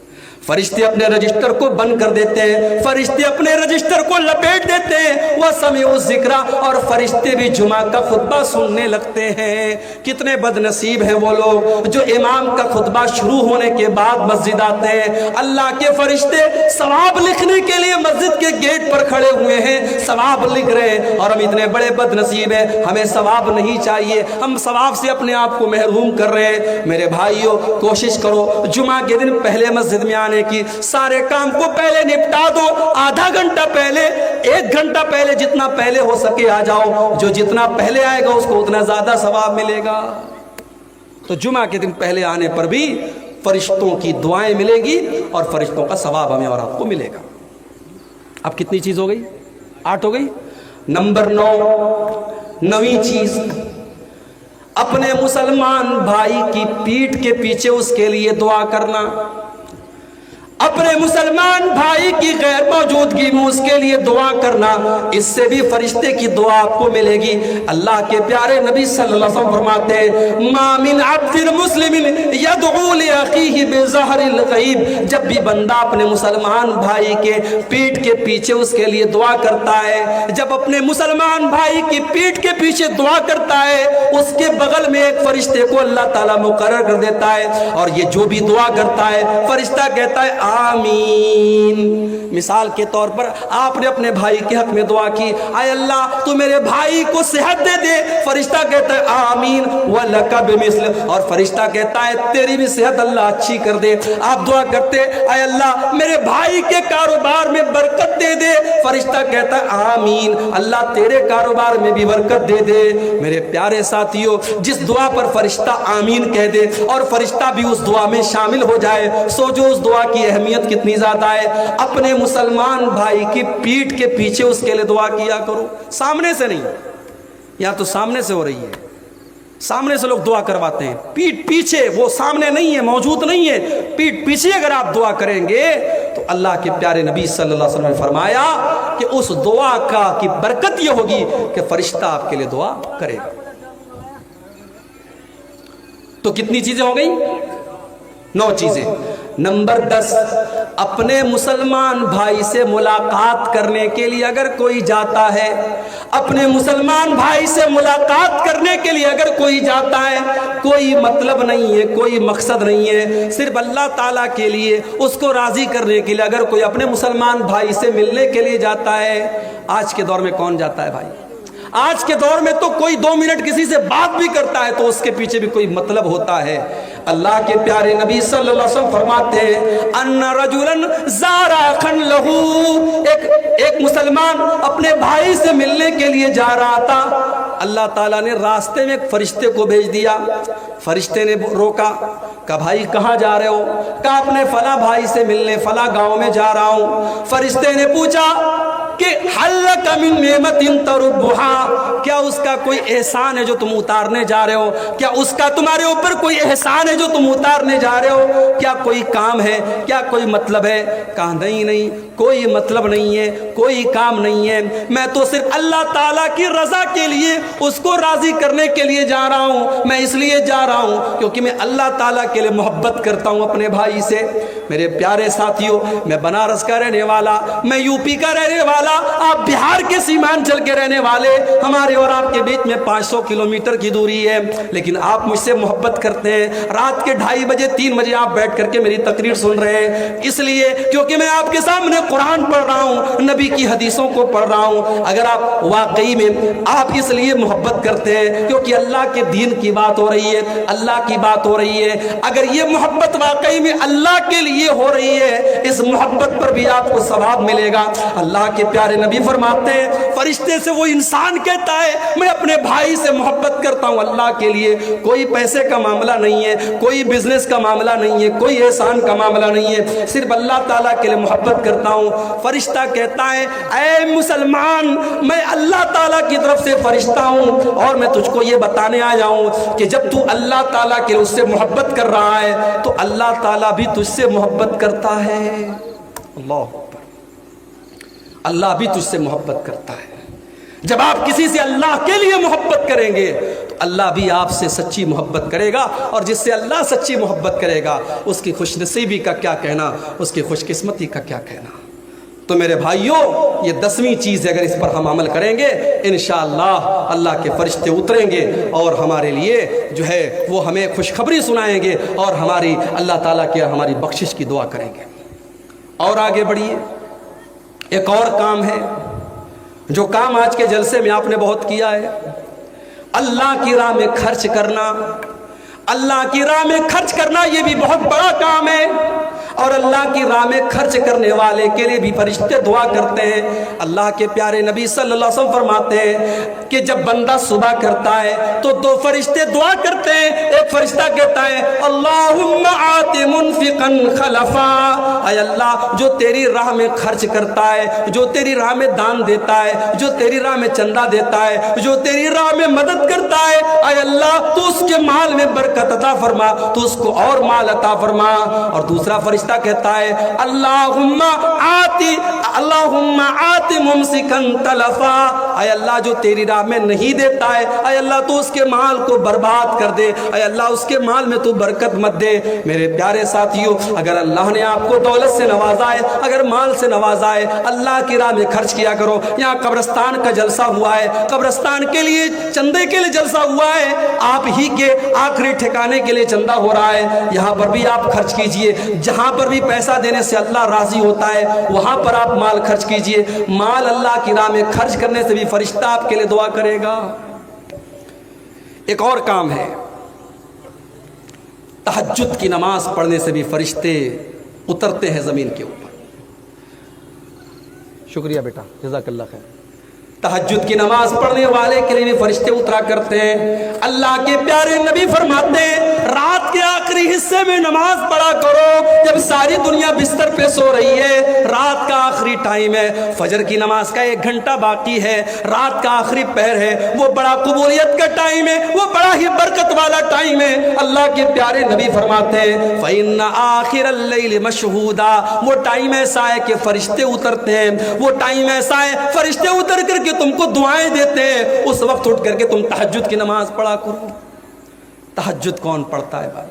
فرشتے اپنے رجسٹر کو بند کر دیتے ہیں، فرشتے اپنے رجسٹر کو لپیٹ دیتے ہیں، وہ سمعوا الذکر، اور فرشتے بھی جمعہ کا خطبہ سننے لگتے ہیں۔ کتنے بد نصیب ہیں وہ لوگ جو امام کا خطبہ شروع ہونے کے بعد مسجد آتے ہیں۔ اللہ کے فرشتے ثواب لکھنے کے لیے مسجد کے گیٹ پر کھڑے ہوئے ہیں، ثواب لکھ رہے ہیں، اور ہم اتنے بڑے بد نصیب ہیں، ہمیں ثواب نہیں چاہیے، ہم ثواب سے اپنے آپ کو محروم کر رہے ہیں۔ میرے بھائیوں، کوشش کرو جمعہ کے دن پہلے مسجد میں آنے کی، سارے کام کو پہلے نپٹا دو، آدھا گھنٹہ پہلے، 1 گھنٹہ پہلے، جتنا پہلے ہو سکے آ جاؤ، جو جتنا پہلے آئے گا اس کو اتنا زیادہ ثواب ملے گا۔ تو جمعہ کے دن پہلے آنے پر بھی فرشتوں کی دعائیں ملے گی اور فرشتوں کا ثواب ہمیں اور آپ کو ملے گا۔ اب کتنی چیز ہو گئی؟ 8 ہو گئی۔ نمبر 9ویں چیز، اپنے مسلمان بھائی کی پیٹھ کے پیچھے اس کے لیے دعا کرنا، اپنے مسلمان بھائی کی غیر موجودگی میں اس کے لیے دعا کرنا، اس سے بھی فرشتے کی دعا آپ کو ملے گی۔ اللہ کے پیارے نبی صلی اللہ علیہ وسلم فرماتے ہیں، ما من عبد مسلم يدعو لأخيه بظهر الغیب، جب بھی بندہ اپنے مسلمان بھائی کے پیٹھ کے پیچھے اس کے لیے دعا کرتا ہے، جب اپنے مسلمان بھائی کی پیٹھ کے پیچھے دعا کرتا ہے، اس کے بغل میں ایک فرشتے کو اللہ تعالیٰ مقرر کر دیتا ہے، اور یہ جو بھی دعا کرتا ہے فرشتہ کہتا ہے آمین۔ مثال کے طور پر آپ نے اپنے بھائی کے حق میں دعا کی، اے اللہ تو میرے بھائی کو صحت دے دے، فرشتہ کہتا ہے آمین وَلَكَ بِمِثْلِ، اور فرشتہ کہتا ہے تیری بھی صحت اللہ اچھی کر دے۔ آپ دعا کرتے اے اللہ میرے بھائی کے کاروبار میں برکت دے دے، فرشتہ کہتا ہے آمین اللہ تیرے کاروبار میں بھی برکت دے دے۔ میرے پیارے ساتھیوں، جس دعا پر فرشتہ آمین کہہ دے اور فرشتہ بھی اس دعا میں شامل ہو جائے، سوچو اس دعا کی اہمیت کتنی زیادہ ہے۔ اپنے مسلمان بھائی کی پیٹھ کے پیچھے اس کے لیے دعا کیا کرو، سامنے سے نہیں۔ یا تو سامنے سے ہو رہی ہے، سامنے سے لوگ دعا کرواتے ہیں، پیٹھ پیچھے، وہ سامنے نہیں ہے، موجود نہیں ہے، پیٹھ پیچھے اگر آپ دعا کریں گے تو اللہ کے پیارے نبی صلی اللہ علیہ وسلم نے فرمایا کہ اس دعا کی برکت یہ ہوگی کہ فرشتہ آپ کے لیے دعا کرے گا۔ تو کتنی چیزیں ہو گئی؟ 9 چیزیں۔ نمبر 10، اپنے مسلمان بھائی سے ملاقات کرنے کے لیے اگر کوئی جاتا ہے، اپنے مسلمان بھائی سے ملاقات کرنے کے لیے اگر کوئی جاتا ہے، کوئی مطلب نہیں ہے، کوئی مقصد نہیں ہے، صرف اللہ تعالیٰ کے لیے اس کو راضی کرنے کے لیے اگر کوئی اپنے مسلمان بھائی سے ملنے کے لیے جاتا ہے۔ آج کے دور میں کون جاتا ہے بھائی؟ آج کے دور میں تو کوئی 2 منٹ کسی سے بات بھی کرتا ہے تو اس کے پیچھے بھی کوئی مطلب ہوتا ہے۔ اللہ کے پیارے نبی صلی اللہ علیہ وسلم فرماتے ہیں ان رجلا زار اخن لہو، ایک مسلمان اپنے بھائی سے ملنے کے لیے جا رہا تھا، اللہ تعالیٰ نے راستے میں ایک فرشتے کو بھیج دیا۔ فرشتے نے روکا، کہا بھائی کہاں جا رہے ہو؟ کہا اپنے فلاں بھائی سے ملنے فلاں گاؤں میں جا رہا ہوں۔ فرشتے نے پوچھا کہ حل لک من نعمت تربھا، کیا اس کا کوئی احسان ہے جو تم اتارنے جا رہے ہو؟ کیا اس کا تمہارے اوپر کوئی احسان ہے جو تم اتارنے جا رہے ہو؟ کیا کوئی کام ہے؟ کیا کوئی مطلب ہے؟ کہا نہیں، کوئی مطلب نہیں ہے، کوئی کام نہیں ہے، میں تو صرف اللہ تعالیٰ کی رضا کے لیے اس کو راضی کرنے کے لیے جا رہا ہوں۔ میں اس لیے جا رہا ہوں کیونکہ میں اللہ تعالیٰ کے لیے محبت کرتا ہوں اپنے بھائی سے۔ میرے پیارے ساتھیوں، میں بنارس کا رہنے والا، میں یو پی کا رہنے والا، آپ بہار کے سیمانچل کے رہنے والے، ہمارے اور آپ کے بیچ میں 500 کلومیٹر کی دوری ہے، لیکن آپ مجھ سے محبت کرتے ہیں۔ رات کے 2:30 بجے 3 بجے آپ بیٹھ کر کے میری تقریر سن رہے ہیں، اس لیے کیونکہ میں آپ کے سامنے قرآن پڑھ رہا ہوں، نبی کی حدیثوں کو پڑھ رہا ہوں۔ اگر آپ واقعی میں آپ اس لیے محبت کرتے ہیں کیونکہ اللہ کے دین کی بات ہو رہی ہے، اللہ کی بات ہو رہی ہے، اگر یہ محبت واقعی میں اللہ کے لیے ہو رہی ہے، اس محبت پر بھی آپ کو ثواب ملے گا۔ اللہ کے پیارے نبی فرماتے ہیں فرشتے سے وہ انسان کہتا ہے میں اپنے بھائی سے محبت کرتا ہوں اللہ کے لیے، کوئی پیسے کا معاملہ نہیں ہے، کوئی بزنس کا معاملہ نہیں ہے، کوئی احسان کا معاملہ نہیں ہے، صرف اللہ تعالیٰ کے لیے محبت کرتا ہوں۔ فرشتہ کہتا ہے اے مسلمان، میں اللہ تعالیٰ کی طرف سے فرشتہ ہوں اور میں تجھ کو یہ بتانے آیا ہوں کہ جب تو اللہ تعالیٰ کے لیے اس سے محبت کر رہا ہے تو اللہ تعالیٰ بھی تجھ سے محبت کرتا ہے۔ اللہ بھی تجھ سے محبت کرتا ہے۔ جب آپ کسی سے اللہ کے لیے محبت کریں گے تو اللہ بھی آپ سے سچی محبت کرے گا، اور جس سے اللہ سچی محبت کرے گا اس کی خوش نصیبی کا کیا کہنا، اس کی خوش قسمتی کا کیا کہنا۔ تو میرے بھائیوں، یہ 10ویں چیز ہے، اگر اس پر ہم عمل کریں گے انشاءاللہ اللہ کے فرشتے اتریں گے اور ہمارے لیے جو ہے وہ ہمیں خوشخبری سنائیں گے اور ہماری اللہ تعالیٰ کی ہماری بخشش کی دعا کریں گے۔ اور آگے بڑھیے، ایک اور کام ہے جو کام آج کے جلسے میں آپ نے بہت کیا ہے، اللہ کی راہ میں خرچ کرنا۔ اللہ کی راہ میں خرچ کرنا یہ بھی بہت بڑا کام ہے، اور اللہ کی راہ میں خرچ کرنے والے کے لیے بھی فرشتے دعا کرتے ہیں۔ اللہ کے پیارے نبی صلی اللہ علیہ وسلم فرماتے ہیں کہ جب بندہ صبح کرتا ہے تو 2 فرشتے دعا کرتے ہیں۔ ایک فرشتہ کہتا ہے اللہم آت منفقا خلفا، اے اللہ جو تیری راہ میں خرچ کرتا ہے، جو تیری راہ میں دان دیتا ہے، جو تیری راہ میں چندہ دیتا ہے، جو تیری راہ میں مدد کرتا ہے، اے اللہ تو اس کے مال میں برکت عطا فرما، تو اس کو اور مال عطا فرما۔ اور دوسرا فرشتہ کہتا ہے اللہم آت ممسکا تلفا، اے اللہ جو تیری راہ میں نہیں دیتا ہے، اے اللہ تو اس کے مال کو برباد کر دے، اے اللہ اس کے مال میں تو برکت مت دے۔ میرے پیارے ساتھیوں، اگر اللہ نے آپ کو دولت سے نوازا ہے، اگر مال سے نوازا ہے، اللہ کی راہ میں خرچ کیا کرو۔ یہاں قبرستان کا جلسہ ہوا ہے، قبرستان کے لیے چندے کے لیے جلسہ ہوا ہے، آپ ہی کے آخری ٹھکانے کے لیے چندہ ہو رہا ہے، یہاں پر بھی آپ خرچ کیجئے۔ جہاں پر بھی پیسہ دینے سے اللہ راضی ہوتا ہے وہاں پر آپ مال خرچ کیجئے۔ مال اللہ کی راہ میں خرچ کرنے سے بھی فرشتہ آپ کے لیے دعا کرے گا۔ ایک اور کام ہے، تہجد کی نماز پڑھنے سے بھی فرشتے اترتے ہیں زمین کے اوپر۔ شکریہ بیٹا، جزاک اللہ خیر۔ تہجد کی نماز پڑھنے والے کے لیے فرشتے اترا کرتے ہیں۔ اللہ کے پیارے نبی فرماتے ہیں رات کے آخری حصے میں نماز پڑھا کرو، جب ساری دنیا بستر پہ سو رہی ہے، رات کا آخری ٹائم ہے، فجر کی نماز کا 1 گھنٹہ باقی ہے، رات کا آخری پہر ہے، وہ بڑا قبولیت کا ٹائم ہے، وہ بڑا ہی برکت والا ٹائم ہے۔ اللہ کے پیارے نبی فرماتے ہیں فَإِنَّ آخِرَ اللَّيْلِ مَشْهُودًا، وہ ٹائم ایسا ہے کہ فرشتے اترتے ہیں، وہ ٹائم ایسا ہے فرشتے اتر کر کہ تم کو دعائیں دیتے ہیں، اس وقت اٹھ کر کے تم تہجد کی نماز پڑھا کرو۔ تہجد کون پڑھتا ہے بھائی؟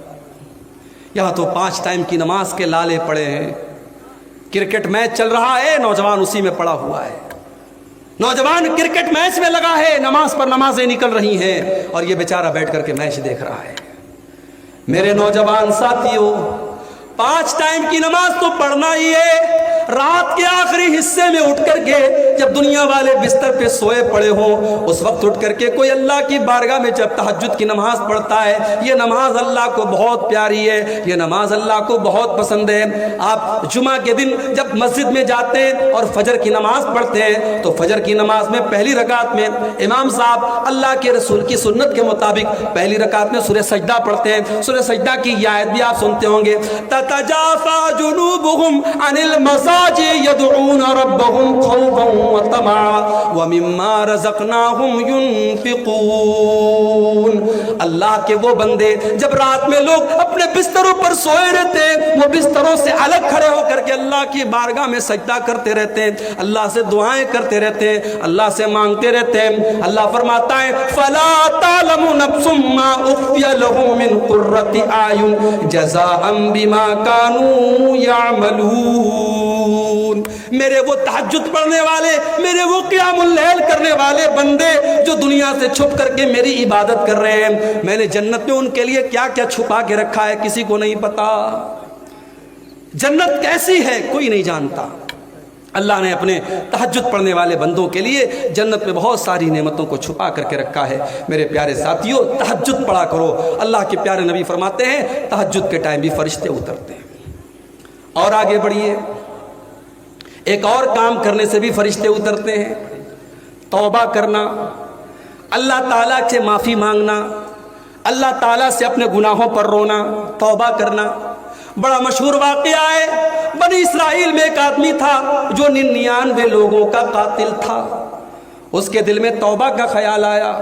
یہاں تو 5 ٹائم کی نماز کے لالے پڑے ہیں، کرکٹ میچ چل رہا ہے، نوجوان اسی میں پڑا ہوا ہے، نوجوان کرکٹ میچ میں لگا ہے، نماز پر نمازیں نکل رہی ہیں اور یہ بیچارہ بیٹھ کر کے میچ دیکھ رہا ہے۔ میرے نوجوان ساتھیوں، 5 ٹائم کی نماز تو پڑھنا ہی ہے۔ رات کے آخری حصے میں اٹھ کر کے جب دنیا والے بستر پہ سوئے پڑے ہوں، اس وقت اٹھ کر کے کوئی اللہ کی بارگاہ میں جب تہجد کی نماز پڑھتا ہے، یہ نماز اللہ کو بہت پیاری ہے، یہ نماز اللہ کو بہت پسند ہے۔ آپ جمعہ کے دن جب مسجد میں جاتے ہیں اور فجر کی نماز پڑھتے ہیں تو فجر کی نماز میں پہلی رکعت میں امام صاحب اللہ کے رسول کی سنت کے مطابق پہلی رکعت میں سورہ سجدہ پڑھتے ہیں۔ سورہ سجدہ کی یہ آیت بھی آپ سنتے ہوں گے، تتجافى جنوبهم عن المضاجع يدعون ربهم خوفا وطمعا ومما رزقناهم ينفقون۔ اللہ کے وہ بندے جب رات میں لوگ اپنے بستروں پر سوئے رہتے ہیں، وہ بستروں سے الگ کھڑے ہو کر کے اللہ کی بارگاہ میں سجدہ کرتے رہتے ہیں، اللہ سے دعائیں کرتے رہتے ہیں، اللہ سے مانگتے رہتے ہیں۔ اللہ فرماتا ہے فلا تعلم نفس ما اخفي لهم من قرة اعين جزاء بما كانوا يعملون۔ میرے وہ تہجد پڑھنے والے، میرے وہ قیام اللیل کرنے والے بندے جو دنیا سے چھپ کر کے میری عبادت کر رہے ہیں، میں نے جنت میں ان کے لیے کیا کیا چھپا کے رکھا ہے کسی کو نہیں پتا۔ جنت کیسی ہے کوئی نہیں جانتا۔ اللہ نے اپنے تہجد پڑھنے والے بندوں کے لیے جنت میں بہت ساری نعمتوں کو چھپا کر کے رکھا ہے۔ میرے پیارے ساتھیوں، تہجد پڑھا کرو۔ اللہ کے پیارے نبی فرماتے ہیں تہجد کے ٹائم بھی فرشتے اترتے ہیں۔ اور آگے بڑھیے، ایک اور کام کرنے سے بھی فرشتے اترتے ہیں، توبہ کرنا، اللہ تعالیٰ سے معافی مانگنا، اللہ تعالیٰ سے اپنے گناہوں پر رونا، توبہ کرنا۔ بڑا مشہور واقعہ ہے، بنی اسرائیل میں ایک آدمی تھا جو 99 لوگوں کا قاتل تھا۔ اس کے دل میں توبہ کا خیال آیا،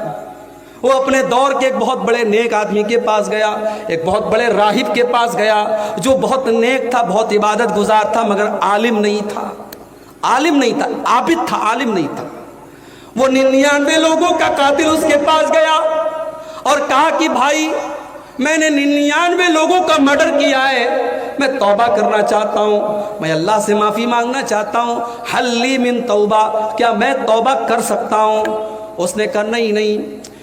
وہ اپنے دور کے ایک بہت بڑے نیک آدمی کے پاس گیا، ایک بہت بڑے راہب کے پاس گیا جو بہت نیک تھا، بہت عبادت گزار تھا، مگر عالم نہیں تھا، عالم نہیں تھا، عابد تھا، عالم نہیں تھا۔ وہ 99 لوگوں کا قاتل اس کے پاس گیا اور کہا کہ بھائی میں نے 99 لوگوں کا مرڈر کیا ہے، میں توبہ کرنا چاہتا ہوں، میں اللہ سے معافی مانگنا چاہتا ہوں، حل لی من توبہ، کیا میں توبہ کر سکتا ہوں؟ اس نے کہا نہیں،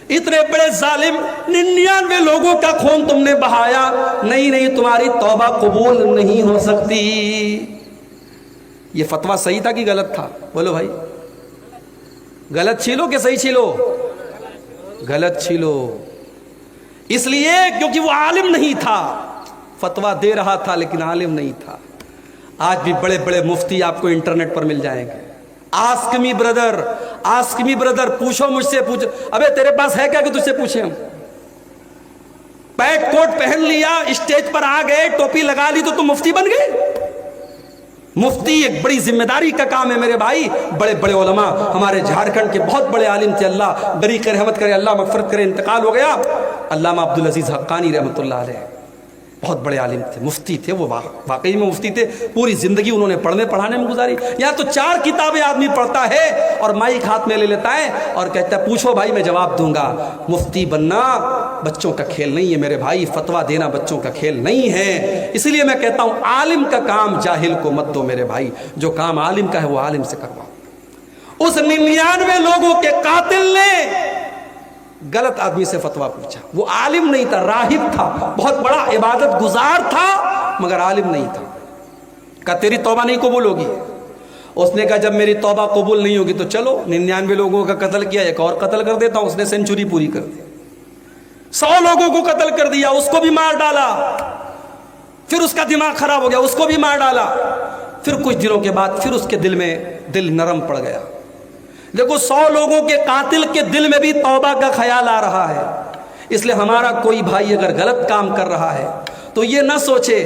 اتنے بڑے ظالم 99 لوگوں کا خون تم نے بہایا، نہیں تمہاری توبہ قبول نہیں ہو سکتی۔ یہ فتویٰ صحیح تھا کہ غلط تھا؟ بولو بھائی، غلط چھیلو کہ صحیح چھیلو؟ غلط چھیلو، اس لیے کیونکہ وہ عالم نہیں تھا، فتویٰ دے رہا تھا لیکن عالم نہیں تھا۔ آج بھی بڑے بڑے مفتی آپ کو انٹرنیٹ پر مل جائیں گے، آسک می بردر، پوچھو مجھ سے، پوچھو، ابے تیرے پاس ہے کیا کہ تجھ سے پوچھیں ہم؟ پیٹ کوٹ پہن لیا، اسٹیج پر آ گئے، ٹوپی لگا لی تو تم مفتی بن گئے؟ مفتی ایک بڑی ذمہ داری کا کام ہے میرے بھائی۔ بڑے بڑے علماء ہمارے جھارکھنڈ کے بہت بڑے عالم تھے، اللہ بریک رحمت کرے، اللہ مغفرت کرے، انتقال ہو گیا، علامہ عبدالعزیز حقانی رحمۃ اللہ علیہ، بہت بڑے عالم تھے، مفتی تھے، وہ واقعی میں مفتی تھے، پوری زندگی انہوں نے پڑھنے پڑھانے میں گزاری۔ یہاں تو 4 کتابیں آدمی پڑھتا ہے اور مائک ہاتھ میں لے لیتا ہے اور کہتا ہے پوچھو بھائی میں جواب دوں گا۔ مفتی بننا بچوں کا کھیل نہیں ہے میرے بھائی، فتویٰ دینا بچوں کا کھیل نہیں ہے۔ اسی لیے میں کہتا ہوں عالم کا کام جاہل کو مت دو میرے بھائی، جو کام عالم کا ہے وہ عالم سے کرواؤ۔ اس 99 لوگوں کے قاتل نے غلط آدمی سے فتویٰ پوچھا، وہ عالم نہیں تھا، راہب تھا، بہت بڑا عبادت گزار تھا مگر عالم نہیں تھا۔ کہا تیری توبہ نہیں قبول ہوگی۔ اس نے کہا جب میری توبہ قبول نہیں ہوگی تو چلو 99 لوگوں کا قتل کیا، ایک اور قتل کر دیتا ہوں۔ اس نے سینچری پوری کر دی، 100 لوگوں کو قتل کر دیا، اس کو بھی مار ڈالا، پھر اس کا دماغ خراب ہو گیا، اس کو بھی مار ڈالا، پھر کچھ دنوں کے بعد پھر اس کے دل میں دل نرم پڑ گیا۔ دیکھو 100 لوگوں کے قاتل کے دل میں بھی توبہ کا خیال آ رہا ہے۔ اس لیے ہمارا کوئی بھائی اگر غلط کام کر رہا ہے تو یہ نہ سوچے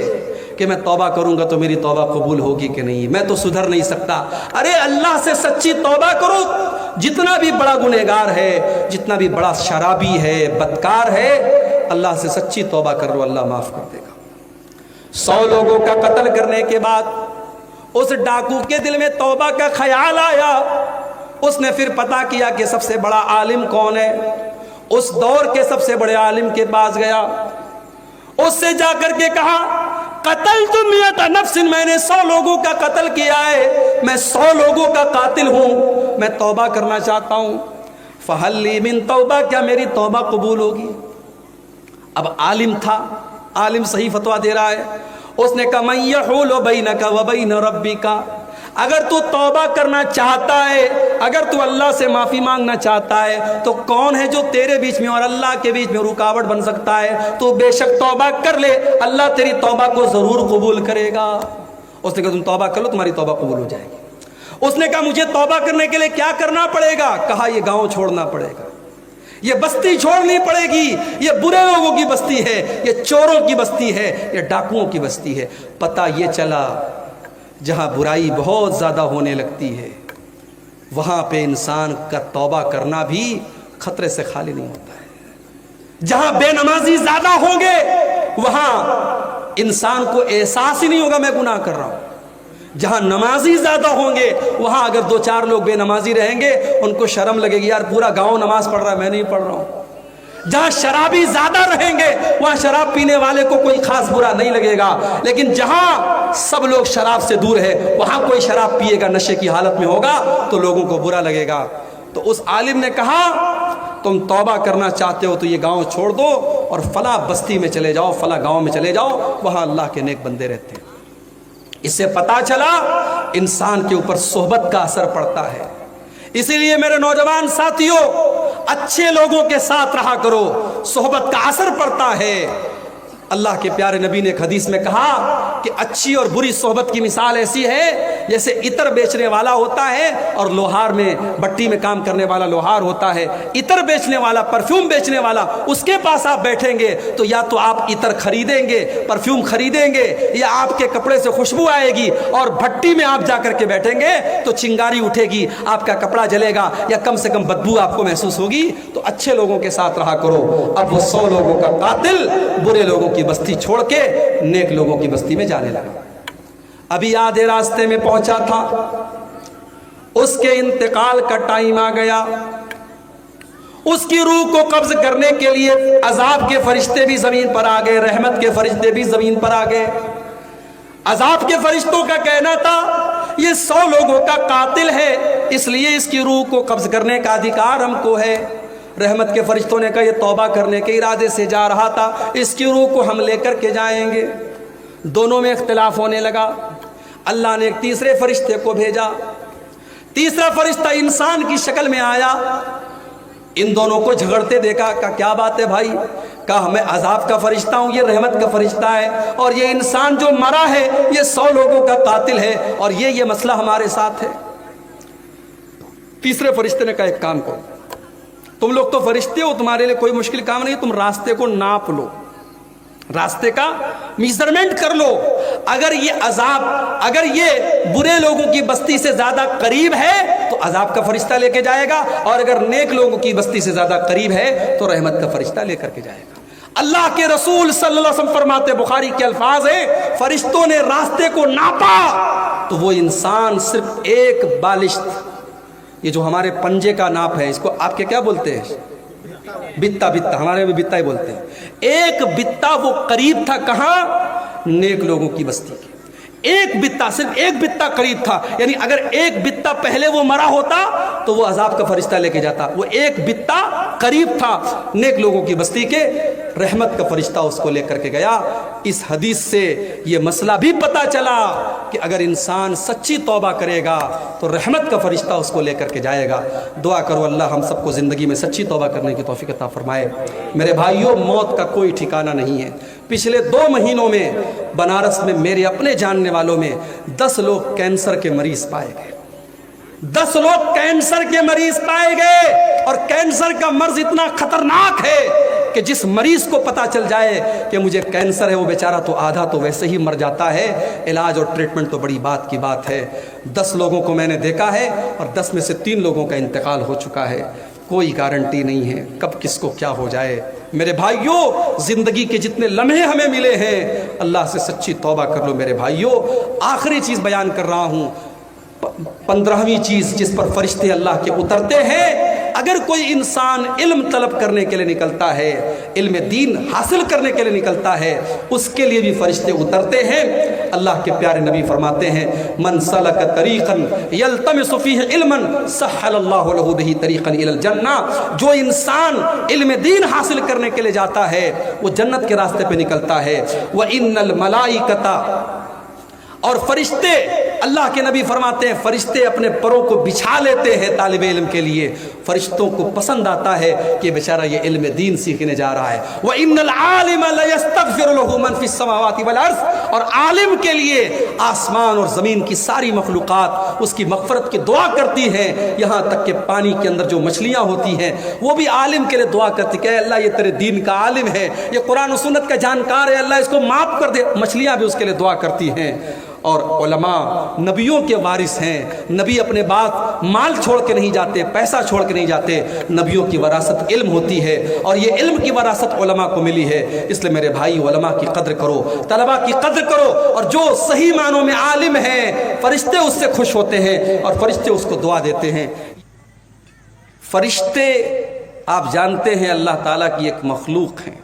کہ میں توبہ کروں گا تو میری توبہ قبول ہوگی کہ نہیں، میں تو سدھر نہیں سکتا۔ ارے اللہ سے سچی توبہ کرو، جتنا بھی بڑا گنہگار ہے، جتنا بھی بڑا شرابی ہے، بدکار ہے، اللہ سے سچی توبہ کر لو، اللہ معاف کر دے گا۔ 100 لوگوں کا قتل کرنے کے بعد اس ڈاکو کے دل میں توبہ کا خیال آیا۔ اس نے پھر پتا کیا کہ سب سے بڑا عالم کون ہے، اس دور کے سب سے بڑے عالم کے پاس گیا، اس سے جا کر کے کہا قتلت 100 نفس، میں نے 100 لوگوں کا قتل کیا ہے، میں 100 لوگوں کا قاتل ہوں، میں توبہ کرنا چاہتا ہوں، فہل لی من توبہ، کیا میری توبہ قبول ہوگی؟ اب عالم تھا، عالم صحیح فتویٰ دے رہا ہے۔ اس نے کہا من یحول بینک وبین ربک، اگر تو توبہ کرنا چاہتا ہے، اگر تو اللہ سے معافی مانگنا چاہتا ہے تو کون ہے جو تیرے بیچ میں اور اللہ کے بیچ میں رکاوٹ بن سکتا ہے؟ تو بے شک توبہ کر لے، اللہ تیری توبہ کو ضرور قبول کرے گا۔ اس نے کہا تم توبہ کر لو، تمہاری توبہ قبول ہو جائے گی۔ اس نے کہا مجھے توبہ کرنے کے لیے کیا کرنا پڑے گا؟ کہا یہ گاؤں چھوڑنا پڑے گا، یہ بستی چھوڑنی پڑے گی، یہ برے لوگوں کی بستی ہے، یہ چوروں کی بستی ہے، یہ ڈاکوؤں کی بستی ہے۔ پتہ یہ چلا جہاں برائی بہت زیادہ ہونے لگتی ہے وہاں پہ انسان کا توبہ کرنا بھی خطرے سے خالی نہیں ہوتا ہے۔ جہاں بے نمازی زیادہ ہوں گے وہاں انسان کو احساس ہی نہیں ہوگا میں گناہ کر رہا ہوں۔ جہاں نمازی زیادہ ہوں گے وہاں اگر 2-4 لوگ بے نمازی رہیں گے ان کو شرم لگے گی، یار پورا گاؤں نماز پڑھ رہا ہے میں نہیں پڑھ رہا ہوں۔ جہاں شرابی زیادہ رہیں گے وہاں شراب پینے والے کو کوئی خاص برا نہیں لگے گا، لیکن جہاں سب لوگ شراب سے دور ہے وہاں کوئی شراب پیے گا، نشے کی حالت میں ہوگا تو لوگوں کو برا لگے گا۔ تو اس عالم نے کہا تم توبہ کرنا چاہتے ہو تو یہ گاؤں چھوڑ دو اور فلاں بستی میں چلے جاؤ، فلاں گاؤں میں چلے جاؤ، وہاں اللہ کے نیک بندے رہتے ہیں۔ اس سے پتا چلا انسان کے اوپر صحبت کا اثر پڑتا ہے۔ اسی لیے میرے نوجوان ساتھیوں اچھے لوگوں کے ساتھ رہا کرو، صحبت کا اثر پڑتا ہے۔ اللہ کے پیارے نبی نے ایک حدیث میں کہا کہ اچھی اور بری صحبت کی مثال ایسی ہے جیسے عطر بیچنے والا ہوتا ہے اور لوہار میں بٹی میں کام کرنے والا لوہار ہوتا ہے۔ عطر بیچنے والا، پرفیوم بیچنے والا، اس کے پاس آپ بیٹھیں گے تو یا تو آپ عطر خریدیں گے، پرفیوم خریدیں گے، یا آپ کے کپڑے سے خوشبو آئے گی، اور بھٹی میں آپ جا کر کے بیٹھیں گے تو چنگاری اٹھے گی، آپ کا کپڑا جلے گا یا کم سے کم بدبو آپ کو محسوس ہوگی۔ تو اچھے لوگوں کے ساتھ رہا کرو۔ اب وہ 100 لوگوں کا قاتل برے لوگوں کی بستی چھوڑ کے نیک لوگوں کی بستی میں جانے لگا۔ ابھی آدھے راستے میں پہنچا تھا، اس کے انتقال کا ٹائم آ گیا۔ اس کی روح کو قبض کرنے کے لیے عذاب کے فرشتے بھی زمین پر آ گئے، رحمت کے فرشتے بھی زمین پر آ گئے۔ عذاب کے فرشتوں کا کہنا تھا یہ 100 لوگوں کا قاتل ہے، اس لیے اس کی روح کو قبض کرنے کا ادھیکار ہم کو ہے۔ رحمت کے فرشتوں نے کہا یہ توبہ کرنے کے ارادے سے جا رہا تھا، اس کی روح کو ہم لے کر کے جائیں گے۔ دونوں میں اختلاف ہونے لگا۔ اللہ نے ایک تیسرے فرشتے کو بھیجا۔ تیسرا فرشتہ انسان کی شکل میں آیا، ان دونوں کو جھگڑتے دیکھا، کہا کیا بات ہے بھائی؟ کہا میں عذاب کا فرشتہ ہوں، یہ رحمت کا فرشتہ ہے، اور یہ انسان جو مرا ہے یہ 100 لوگوں کا قاتل ہے، اور یہ مسئلہ ہمارے ساتھ ہے۔ تیسرے فرشتے نے کہا ایک کام کرو، تم لوگ تو فرشتے ہو، تمہارے لیے کوئی مشکل کام نہیں، تم راستے کو ناپ لو، راستے کا میزرمنٹ کر لو۔ اگر یہ برے لوگوں کی بستی سے زیادہ قریب ہے تو عذاب کا فرشتہ لے کے جائے گا، اور اگر نیک لوگوں کی بستی سے زیادہ قریب ہے تو رحمت کا فرشتہ لے کر کے جائے گا۔ اللہ کے رسول صلی اللہ علیہ وسلم فرماتے، بخاری کے الفاظ ہیں، فرشتوں نے راستے کو ناپا تو وہ انسان صرف ایک بالشت، یہ جو ہمارے پنجے کا ناپ ہے، اس کو آپ کے کیا بولتے ہیں؟ بتا، ہمارے میں بتا ہی بولتے ہیں۔ ایک بتا وہ قریب تھا، کہاں؟ نیک لوگوں کی بستی کے۔ ایک بتا، صرف ایک بتا قریب تھا، یعنی اگر ایک بتا پہلے وہ مرا ہوتا تو وہ عذاب کا فرشتہ لے کے جاتا۔ وہ ایک بتا قریب تھا نیک لوگوں کی بستی کے، رحمت کا فرشتہ اس کو لے کر کے گیا۔ اس حدیث سے یہ مسئلہ بھی پتا چلا کہ اگر انسان سچی توبہ کرے گا تو رحمت کا فرشتہ اس کو لے کر کے جائے گا۔ دعا کرو اللہ ہم سب کو زندگی میں سچی توبہ کرنے کی توفیق عطا فرمائے۔ میرے بھائیوں، موت کا کوئی ٹھکانہ نہیں ہے۔ پچھلے 2 مہینوں میں بنارس میں میرے اپنے جاننے والوں میں 10 لوگ کینسر کے مریض پائے گئے۔ 10 لوگ کینسر کے مریض پائے گئے، اور کینسر کا مرض اتنا خطرناک ہے کہ جس مریض کو پتا چل جائے کہ مجھے کینسر ہے وہ بیچارہ تو آدھا تو ویسے ہی مر جاتا ہے۔ علاج اور ٹریٹمنٹ تو بڑی بات کی بات ہے۔ 10 لوگوں کو میں نے دیکھا ہے، اور 10 میں سے 3 لوگوں کا انتقال ہو چکا ہے۔ کوئی گارنٹی نہیں ہے کب کس کو کیا ہو جائے۔ میرے بھائیوں، زندگی کے جتنے لمحے ہمیں ملے ہیں اللہ سے سچی توبہ کر لو میرے بھائیوں۔ آخری چیز بیان کر رہا ہوں، 15ویں چیز جس پر فرشتے اللہ کے اترتے ہیں۔ اگر کوئی انسان علم طلب کرنے کے لیے نکلتا ہے، علم دین حاصل کرنے کے لیے نکلتا ہے، اس کے لیے بھی فرشتے اترتے ہیں۔ اللہ کے پیارے نبی فرماتے ہیں، من سلک طریقا یلتمس فیہ علما سہل اللہ لہ بہ طریقا الی الجنہ۔ جو انسان علم دین حاصل کرنے کے لیے جاتا ہے وہ جنت کے راستے پہ نکلتا ہے۔ وَإِنَّ الْمَلَائِكَةَ، اور فرشتے، اللہ کے نبی فرماتے ہیں فرشتے اپنے پروں کو بچھا لیتے ہیں طالب علم کے لیے۔ فرشتوں کو پسند آتا ہے کہ بیچارہ یہ علم دین سیکھنے جا رہا ہے۔ وَإِنَّ الْعَالِمَ لَيَسْتَغْفِرُ لَهُ مَنْ فِي السَّمَاوَاتِ وَالْأَرْضِ، اور عالم کے لیے آسمان اور زمین کی ساری مخلوقات اس کی مغفرت کی دعا کرتی ہیں، یہاں تک کہ پانی کے اندر جو مچھلیاں ہوتی ہیں وہ بھی عالم کے لیے دعا کرتی کہ اے اللہ یہ تیرے دین کا عالم ہے، یہ قرآن و سنت کا جانکار ہے، اللہ اس کو معاف کر دے۔ مچھلیاں بھی اس کے لیے دعا کرتی ہیں۔ اور علماء نبیوں کے وارث ہیں، نبی اپنے بعد مال چھوڑ کے نہیں جاتے، پیسہ چھوڑ کے نہیں جاتے، نبیوں کی وراثت علم ہوتی ہے، اور یہ علم کی وراثت علماء کو ملی ہے۔ اس لیے میرے بھائی علماء کی قدر کرو، طلباء کی قدر کرو، اور جو صحیح معنوں میں عالم ہیں فرشتے اس سے خوش ہوتے ہیں اور فرشتے اس کو دعا دیتے ہیں۔ فرشتے آپ جانتے ہیں اللہ تعالیٰ کی ایک مخلوق ہیں،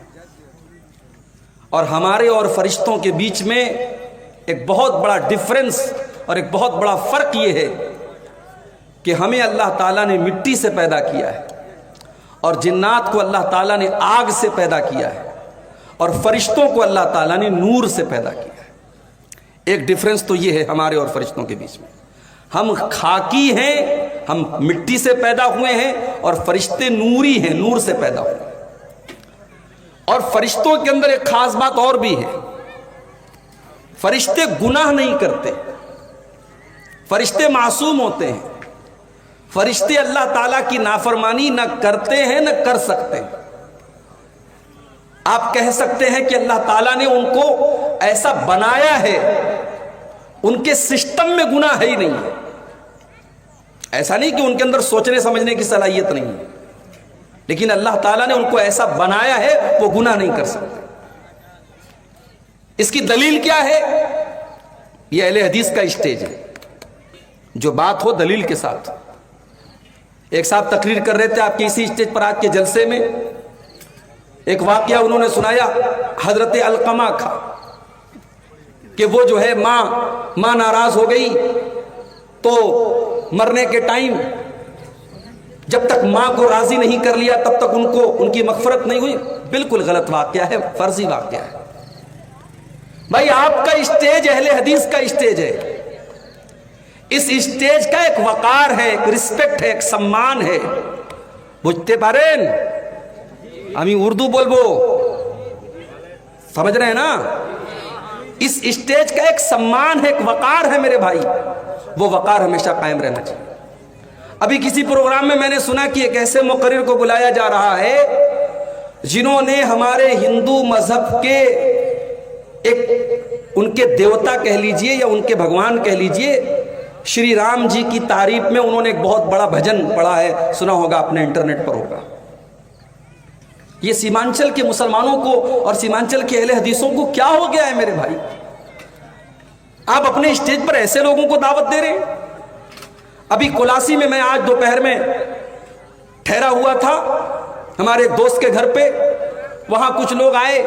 اور ہمارے اور فرشتوں کے بیچ میں ایک بہت بڑا ڈفرنس اور ایک بہت بڑا فرق یہ ہے کہ ہمیں اللہ تعالیٰ نے مٹی سے پیدا کیا ہے، اور جنات کو اللہ تعالیٰ نے آگ سے پیدا کیا ہے، اور فرشتوں کو اللہ تعالیٰ نے نور سے پیدا کیا ہے۔ ایک ڈفرنس تو یہ ہے ہمارے اور فرشتوں کے بیچ میں، ہم خاکی ہیں، ہم مٹی سے پیدا ہوئے ہیں، اور فرشتے نوری ہیں، نور سے پیدا ہوئے ہیں۔ اور فرشتوں کے اندر ایک خاص بات اور بھی ہے، فرشتے گناہ نہیں کرتے، فرشتے معصوم ہوتے ہیں، فرشتے اللہ تعالیٰ کی نافرمانی نہ کرتے ہیں نہ کر سکتے ہیں۔ آپ کہہ سکتے ہیں کہ اللہ تعالیٰ نے ان کو ایسا بنایا ہے، ان کے سسٹم میں گناہ ہے ہی نہیں ہے۔ ایسا نہیں کہ ان کے اندر سوچنے سمجھنے کی صلاحیت نہیں ہے، لیکن اللہ تعالیٰ نے ان کو ایسا بنایا ہے وہ گناہ نہیں کر سکتے۔ اس کی دلیل کیا ہے؟ یہ اہل حدیث کا اسٹیج ہے، جو بات ہو دلیل کے ساتھ۔ ایک صاحب تقریر کر رہے تھے آپ کے اسی اسٹیج پر آج کے جلسے میں، ایک واقعہ انہوں نے سنایا حضرت علقمہ کا، کہ وہ جو ہے ماں ناراض ہو گئی تو مرنے کے ٹائم جب تک ماں کو راضی نہیں کر لیا تب تک ان کی مغفرت نہیں ہوئی۔ بالکل غلط واقعہ ہے، فرضی واقعہ ہے۔ بھائی آپ کا اسٹیج اہل حدیث کا اسٹیج ہے، اس اسٹیج کا ایک وقار ہے، ایک رسپیکٹ ہے، ایک سمان ہے، بجھتے پارین ہمیں اردو بولبو، سمجھ رہے ہیں نا؟ اس اسٹیج کا ایک سمان ہے، ایک وقار ہے میرے بھائی، وہ وقار ہمیشہ قائم رہنا چاہیے۔ ابھی کسی پروگرام میں نے سنا کہ ایک ایسے مقرر کو بلایا جا رہا ہے جنہوں نے ہمارے ہندو مذہب کے ان کے دیوتا کہہ لیجئے یا ان کے بھگوان کہہ لیجئے شری رام جی کی تعریف میں انہوں نے ایک بہت بڑا بھجن پڑھا ہے، سنا ہوگا آپ نے، انٹرنیٹ پر ہوگا۔ یہ سیمانچل کے مسلمانوں کو اور سیمانچل کے اہل حدیثوں کو کیا ہو گیا ہے میرے بھائی؟ آپ اپنے اسٹیج پر ایسے لوگوں کو دعوت دے رہے ہیں۔ ابھی کولاسی میں آج دوپہر میں ٹھہرا ہوا تھا ہمارے ایک دوست کے گھر پہ، وہاں کچھ لوگ آئے،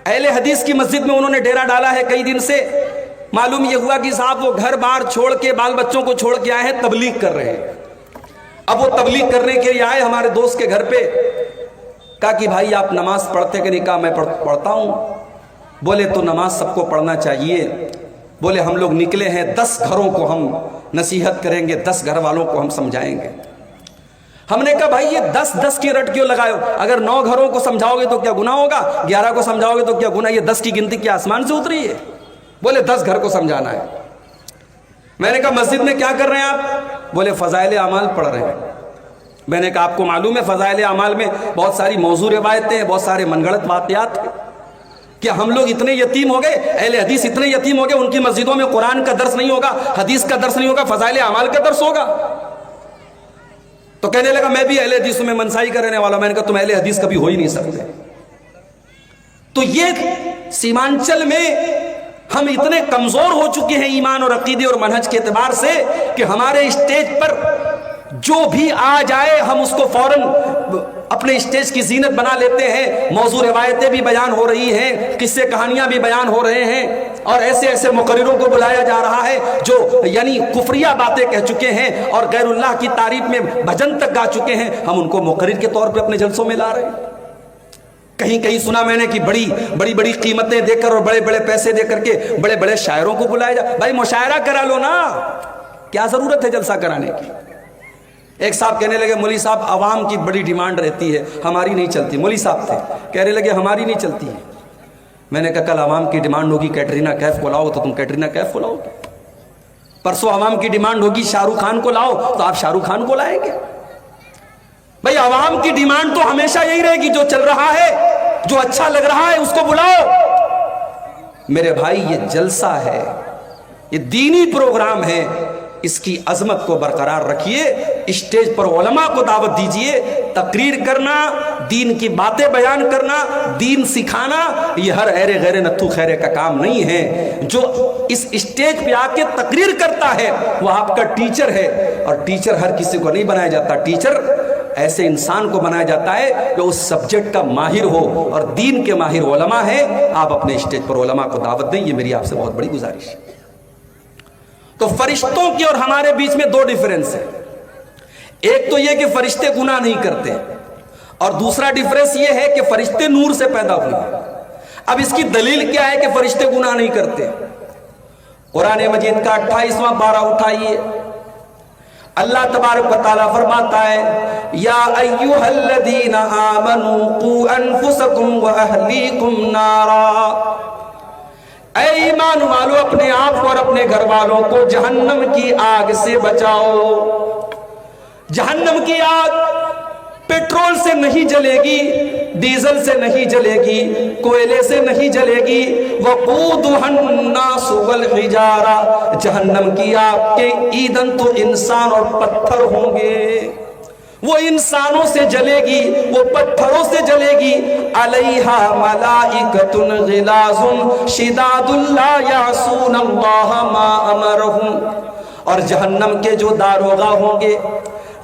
اہل حدیث کی مسجد میں انہوں نے ڈیرا ڈالا ہے کئی دن سے۔ معلوم یہ ہوا کہ صاحب وہ گھر بار چھوڑ کے بال بچوں کو چھوڑ کے آئے ہیں، تبلیغ کر رہے ہیں۔ اب وہ تبلیغ کرنے کے لیے آئے ہمارے دوست کے گھر پہ، کہا کہ بھائی آپ نماز پڑھتے کہ نہیں؟ کہا میں پڑھتا ہوں۔ بولے تو نماز سب کو پڑھنا چاہیے۔ بولے ہم لوگ نکلے ہیں 10 گھروں کو ہم نصیحت کریں گے، 10 گھر والوں کو ہم سمجھائیں گے۔ ہم نے کہا بھائی یہ 10 کی رٹ کیوں لگائے ہو؟ اگر 9 گھروں کو سمجھاؤ گے تو کیا گناہ ہوگا؟ 11 کو سمجھاؤ گے تو کیا گناہ؟ یہ 10 کی گنتی کیا آسمان سے اتری ہے؟ بولے 10 گھر کو سمجھانا ہے۔ میں نے کہا مسجد میں کیا کر رہے ہیں آپ؟ بولے فضائل اعمال پڑھ رہے ہیں۔ میں نے کہا آپ کو معلوم ہے فضائل اعمال میں بہت ساری موضوع روایتیں ہیں، بہت سارے من گھڑت واقعات ہیں۔ کیا ہم لوگ اتنے یتیم ہو گئے، اہل حدیث اتنے یتیم ہو گئے ان کی مسجدوں میں قرآن کا درس نہیں ہوگا، حدیث کا درس نہیں ہوگا، فضائل اعمال کا درس ہوگا؟ تو کہنے لگا میں بھی اہل حدیث میں منسائی کا رہنے والا۔ میں نے کہا تم اہل حدیث کبھی ہو ہی نہیں سکتے۔ تو یہ سیمانچل میں ہم اتنے کمزور ہو چکے ہیں ایمان اور عقیدے اور منہج کے اعتبار سے کہ ہمارے اسٹیج پر جو بھی آ جائے ہم اس کو فوراً اپنے اسٹیج کی زینت بنا لیتے ہیں۔ موضوع روایتیں بھی بیان ہو رہی ہیں، قصے کہانیاں بھی بیان ہو رہے ہیں، اور ایسے ایسے مقرروں کو بلایا جا رہا ہے جو یعنی کفریہ باتیں کہہ چکے ہیں اور غیر اللہ کی تعریف میں بھجن تک گا چکے ہیں، ہم ان کو مقرر کے طور پہ اپنے جلسوں میں لا رہے ہیں۔ کہیں کہیں سنا میں نے کہ بڑی قیمتیں دے کر اور بڑے بڑے پیسے دے کر کے بڑے بڑے شاعروں کو بلایا جا۔ بھائی مشاعرہ کرا لو نا، کیا ضرورت ہے جلسہ کرانے کی؟ ایک صاحب کہنے لگے مولوی صاحب عوام کی بڑی ڈیمانڈ رہتی ہے، ہماری نہیں چلتی۔ مولوی صاحب تھے، کہنے لگے ہماری نہیں چلتی ہے۔ میں نے کہا کل عوام کی ڈیمانڈ ہوگی کیٹرینہ کیف کو لاؤ تو تم کیٹرینہ کیف کو لاؤ گے، پرسوں عوام کی ڈیمانڈ ہوگی شاہ رخ خان کو لاؤ تو آپ شاہ رخ خان کو لائیں گے۔ بھائی عوام کی ڈیمانڈ تو ہمیشہ یہی رہے گی، جو چل رہا ہے جو اچھا لگ رہا ہے اس کو بلاؤ۔ میرے بھائی یہ جلسہ ہے، یہ دینی پروگرام ہے، اس کی عظمت کو برقرار رکھیے۔ اسٹیج پر علماء کو دعوت دیجئے، تقریر کرنا، دین کی باتیں بیان کرنا، دین سکھانا، یہ ہر ایرے غیر نتھو خیرے کا کام نہیں ہے۔ جو اس اسٹیج پہ آ کے تقریر کرتا ہے وہ آپ کا ٹیچر ہے، اور ٹیچر ہر کسی کو نہیں بنایا جاتا، ٹیچر ایسے انسان کو بنایا جاتا ہے جو اس سبجیکٹ کا ماہر ہو، اور دین کے ماہر علماء ہیں۔ آپ اپنے اسٹیج پر علماء کو دعوت دیں، یہ میری آپ سے بہت بڑی گزارش ہے۔ تو فرشتوں کی اور ہمارے بیچ میں 2 ڈیفرنس ہے۔ ایک تو یہ کہ فرشتے گناہ نہیں کرتے، اور دوسرا ڈیفرنس یہ ہے کہ فرشتے نور سے پیدا ہوئے۔ اب اس کی دلیل کیا ہے کہ فرشتے گناہ نہیں کرتے؟ قرآن مجید کا 28واں پارہ اٹھائیے، اللہ تبارک و تعالیٰ فرماتا ہے یا ایھا الذین آمنوا قوا انفسکم واہلیکم نارا، اے ایمان والو اپنے آپ کو اور اپنے گھر والوں کو جہنم کی آگ سے بچاؤ۔ جہنم کی آگ پیٹرول سے نہیں جلے گی، ڈیزل سے نہیں جلے گی، کوئلے سے نہیں جلے گی۔ وقودھا الناس والحجارہ، جہنم کی آگ کے ایندھن تو انسان اور پتھر ہوں گے۔ وہ انسانوں سے جلے گی، وہ پتھروں سے جلے گی۔ علیہا ملائکۃ غلاظ شداد لا یعصون اللہ ما امرہم، اور جہنم کے جو داروغہ ہوں گے،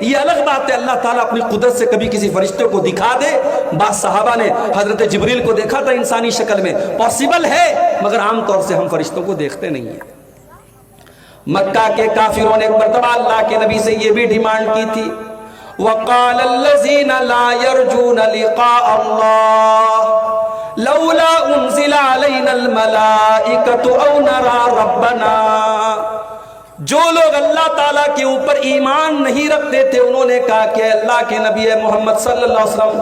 یہ الگ بات ہے اللہ تعالیٰ اپنی قدرت سے کبھی کسی فرشتے کو دکھا دے. بعض صحابہ نے حضرت جبریل کو دیکھا تھا انسانی شکل میں، پاسبل ہے، مگر عام طور سے ہم فرشتوں کو دیکھتے نہیں ہیں. مکہ کے کافروں نے ایک مرتبہ اللہ کے نبی سے یہ بھی ڈیمانڈ کی تھی، وَقَالَ الَّذِينَ لَا يَرْجُونَ لِقَاءَ اللَّهِ لَوْلَا أُنزِلَ عَلَيْنَا الْمَلَائِكَةُ أَوْ نَرَى رَبَّنَا. جو لوگ اللہ تعالیٰ کے اوپر ایمان نہیں رکھتے تھے انہوں نے کہا کہ اللہ کے نبی محمد صلی اللہ علیہ وسلم،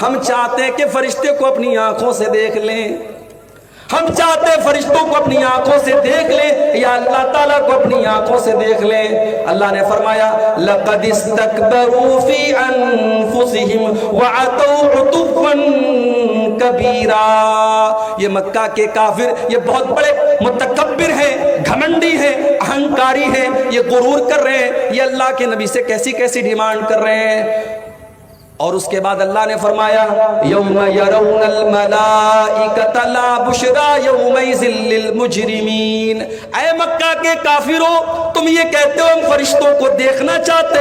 ہم چاہتے ہیں کہ فرشتے کو اپنی آنکھوں سے دیکھ لیں، ہم چاہتے ہیں فرشتوں کو اپنی آنکھوں سے دیکھ لیں یا اللہ تعالیٰ کو اپنی آنکھوں سے دیکھ لیں. اللہ نے فرمایا لَقَدِ اسْتَكْبَرُوا فِي أَنفُسِهِمْ وَعَتَوْا عُتُوًّا كَبِيرًا. یہ مکہ کے کافر یہ بہت بڑے متکبر ہیں، گھمنڈی ہیں، اہنکاری ہیں، یہ غرور کر رہے ہیں، یہ اللہ کے نبی سے کیسی کیسی ڈیمانڈ کر رہے ہیں. اور اس کے بعد اللہ نے فرمایا یوم یرون الملائکۃ لا بشری یومئذ للمجرمین. اے مکہ کے کافروں، تم یہ کہتے ہو ہم فرشتوں کو دیکھنا چاہتے،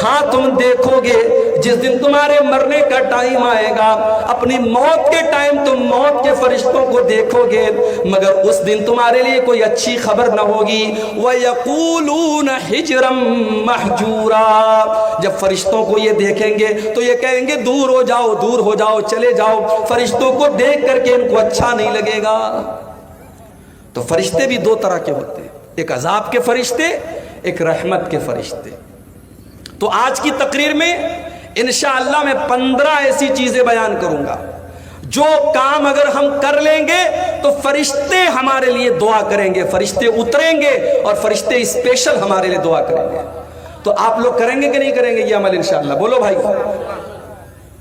ہاں تم دیکھو گے جس دن تمہارے مرنے کا ٹائم آئے گا، اپنی موت کے ٹائم تم موت کے فرشتوں کو دیکھو گے، مگر اس دن تمہارے لیے کوئی اچھی خبر نہ ہوگی. وَيَقُولُونَ حِجْرًا مَحْجُورًا. جب فرشتوں کو یہ دیکھیں گے تو یہ کہیں گے دور ہو جاؤ، دور ہو جاؤ، چلے جاؤ. فرشتوں کو دیکھ کر کے ان کو اچھا نہیں لگے گا. تو فرشتے بھی دو طرح کے ہوتے ہیں، ایک عذاب کے فرشتے، ایک رحمت کے فرشتے. تو آج کی تقریر میں انشاءاللہ میں 15 ایسی چیزیں بیان کروں گا جو کام اگر ہم کر لیں گے تو فرشتے ہمارے لیے دعا کریں گے، فرشتے اتریں گے اور فرشتے اسپیشل ہمارے لیے دعا کریں گے. تو آپ لوگ کریں گے کہ نہیں کریں گے یہ عمل انشاءاللہ؟ بولو بھائی.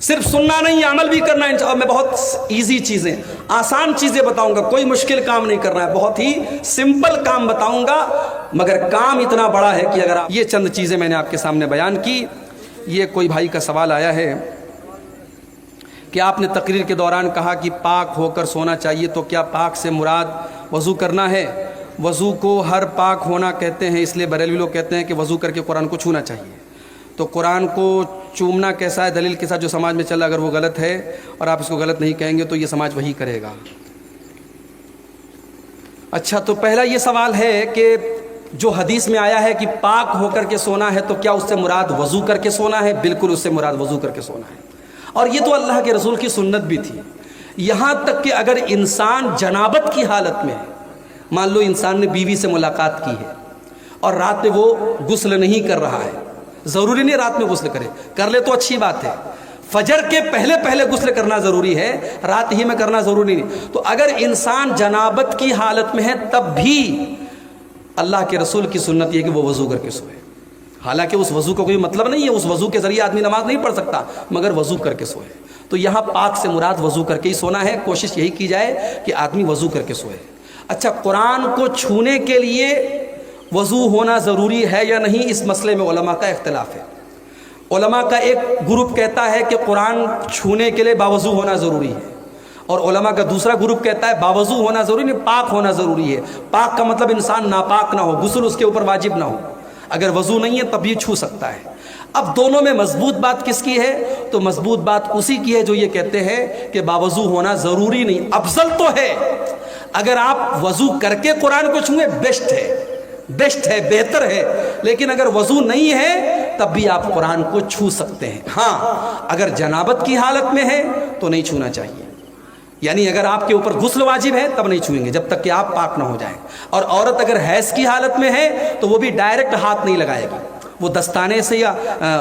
صرف سننا نہیں، یہ عمل بھی کرنا ہے انشاءاللہ. میں بہت ایزی چیزیں، آسان چیزیں بتاؤں گا، کوئی مشکل کام نہیں کرنا ہے، بہت ہی سمپل کام بتاؤں گا، مگر کام اتنا بڑا ہے کہ اگر یہ چند چیزیں میں نے آپ کے سامنے بیان کی. یہ کوئی بھائی کا سوال آیا ہے کہ آپ نے تقریر کے دوران کہا کہ پاک ہو کر سونا چاہیے، تو کیا پاک سے مراد وضو کرنا ہے؟ وضو کو ہر پاک ہونا کہتے ہیں، اس لیے بریلوی لوگ کہتے ہیں کہ وضو کر کے قرآن کو چھونا چاہیے. تو قرآن کو چومنا کیسا ہے؟ دلیل کے ساتھ جو سماج میں چلا، اگر وہ غلط ہے اور آپ اس کو غلط نہیں کہیں گے تو یہ سماج وہی کرے گا. اچھا، تو پہلا یہ سوال ہے کہ جو حدیث میں آیا ہے کہ پاک ہو کر کے سونا ہے تو کیا اس سے مراد وضو کر کے سونا ہے؟ بالکل اس سے مراد وضو کر کے سونا ہے، اور یہ تو اللہ کے رسول کی سنت بھی تھی. یہاں تک کہ اگر انسان جنابت کی حالت میں ہے، مان لو انسان نے بیوی سے ملاقات کی ہے اور رات میں وہ غسل نہیں کر رہا ہے، ضروری نہیں رات میں غسل کرے، کر لے تو اچھی بات ہے، فجر کے پہلے پہلے غسل کرنا ضروری ہے، رات ہی میں کرنا ضروری نہیں. تو اگر انسان جنابت کی حالت میں ہے تب بھی اللہ کے رسول کی سنت یہ کہ وہ وضو کر کے سوئے. حالانکہ اس وضو کا کوئی مطلب نہیں ہے، اس وضو کے ذریعے آدمی نماز نہیں پڑھ سکتا، مگر وضو کر کے سوئے. تو یہاں پاک سے مراد وضو کر کے ہی سونا ہے. کوشش یہی کی جائے کہ آدمی وضو کر کے سوئے. اچھا، قرآن کو چھونے کے لیے وضو ہونا ضروری ہے یا نہیں، اس مسئلے میں علماء کا اختلاف ہے. علماء کا ایک گروپ کہتا ہے کہ قرآن چھونے کے لیے باوضو ہونا ضروری ہے، اور علماء کا دوسرا گروپ کہتا ہے باوضو ہونا ضروری نہیں، پاک ہونا ضروری ہے. پاک کا مطلب انسان ناپاک نہ ہو، غسل اس کے اوپر واجب نہ ہو، اگر وضو نہیں ہے تب یہ چھو سکتا ہے. اب دونوں میں مضبوط بات کس کی ہے؟ تو مضبوط بات اسی کی ہے جو یہ کہتے ہیں کہ باوضو ہونا ضروری نہیں. افضل تو ہے اگر آپ وضو کر کے قرآن کو چھوئیں، بیسٹ ہے، بہتر ہے، لیکن اگر وضو نہیں ہے تب بھی آپ قرآن کو چھو سکتے ہیں. ہاں، اگر جنابت کی حالت میں ہے تو نہیں چھونا چاہیے، یعنی اگر آپ کے اوپر غسل واجب ہے تب نہیں چھوئیں گے جب تک کہ آپ پاک نہ ہو جائیں. اور عورت اگر حیض کی حالت میں ہے تو وہ بھی ڈائریکٹ ہاتھ نہیں لگائے گی، وہ دستانے سے یا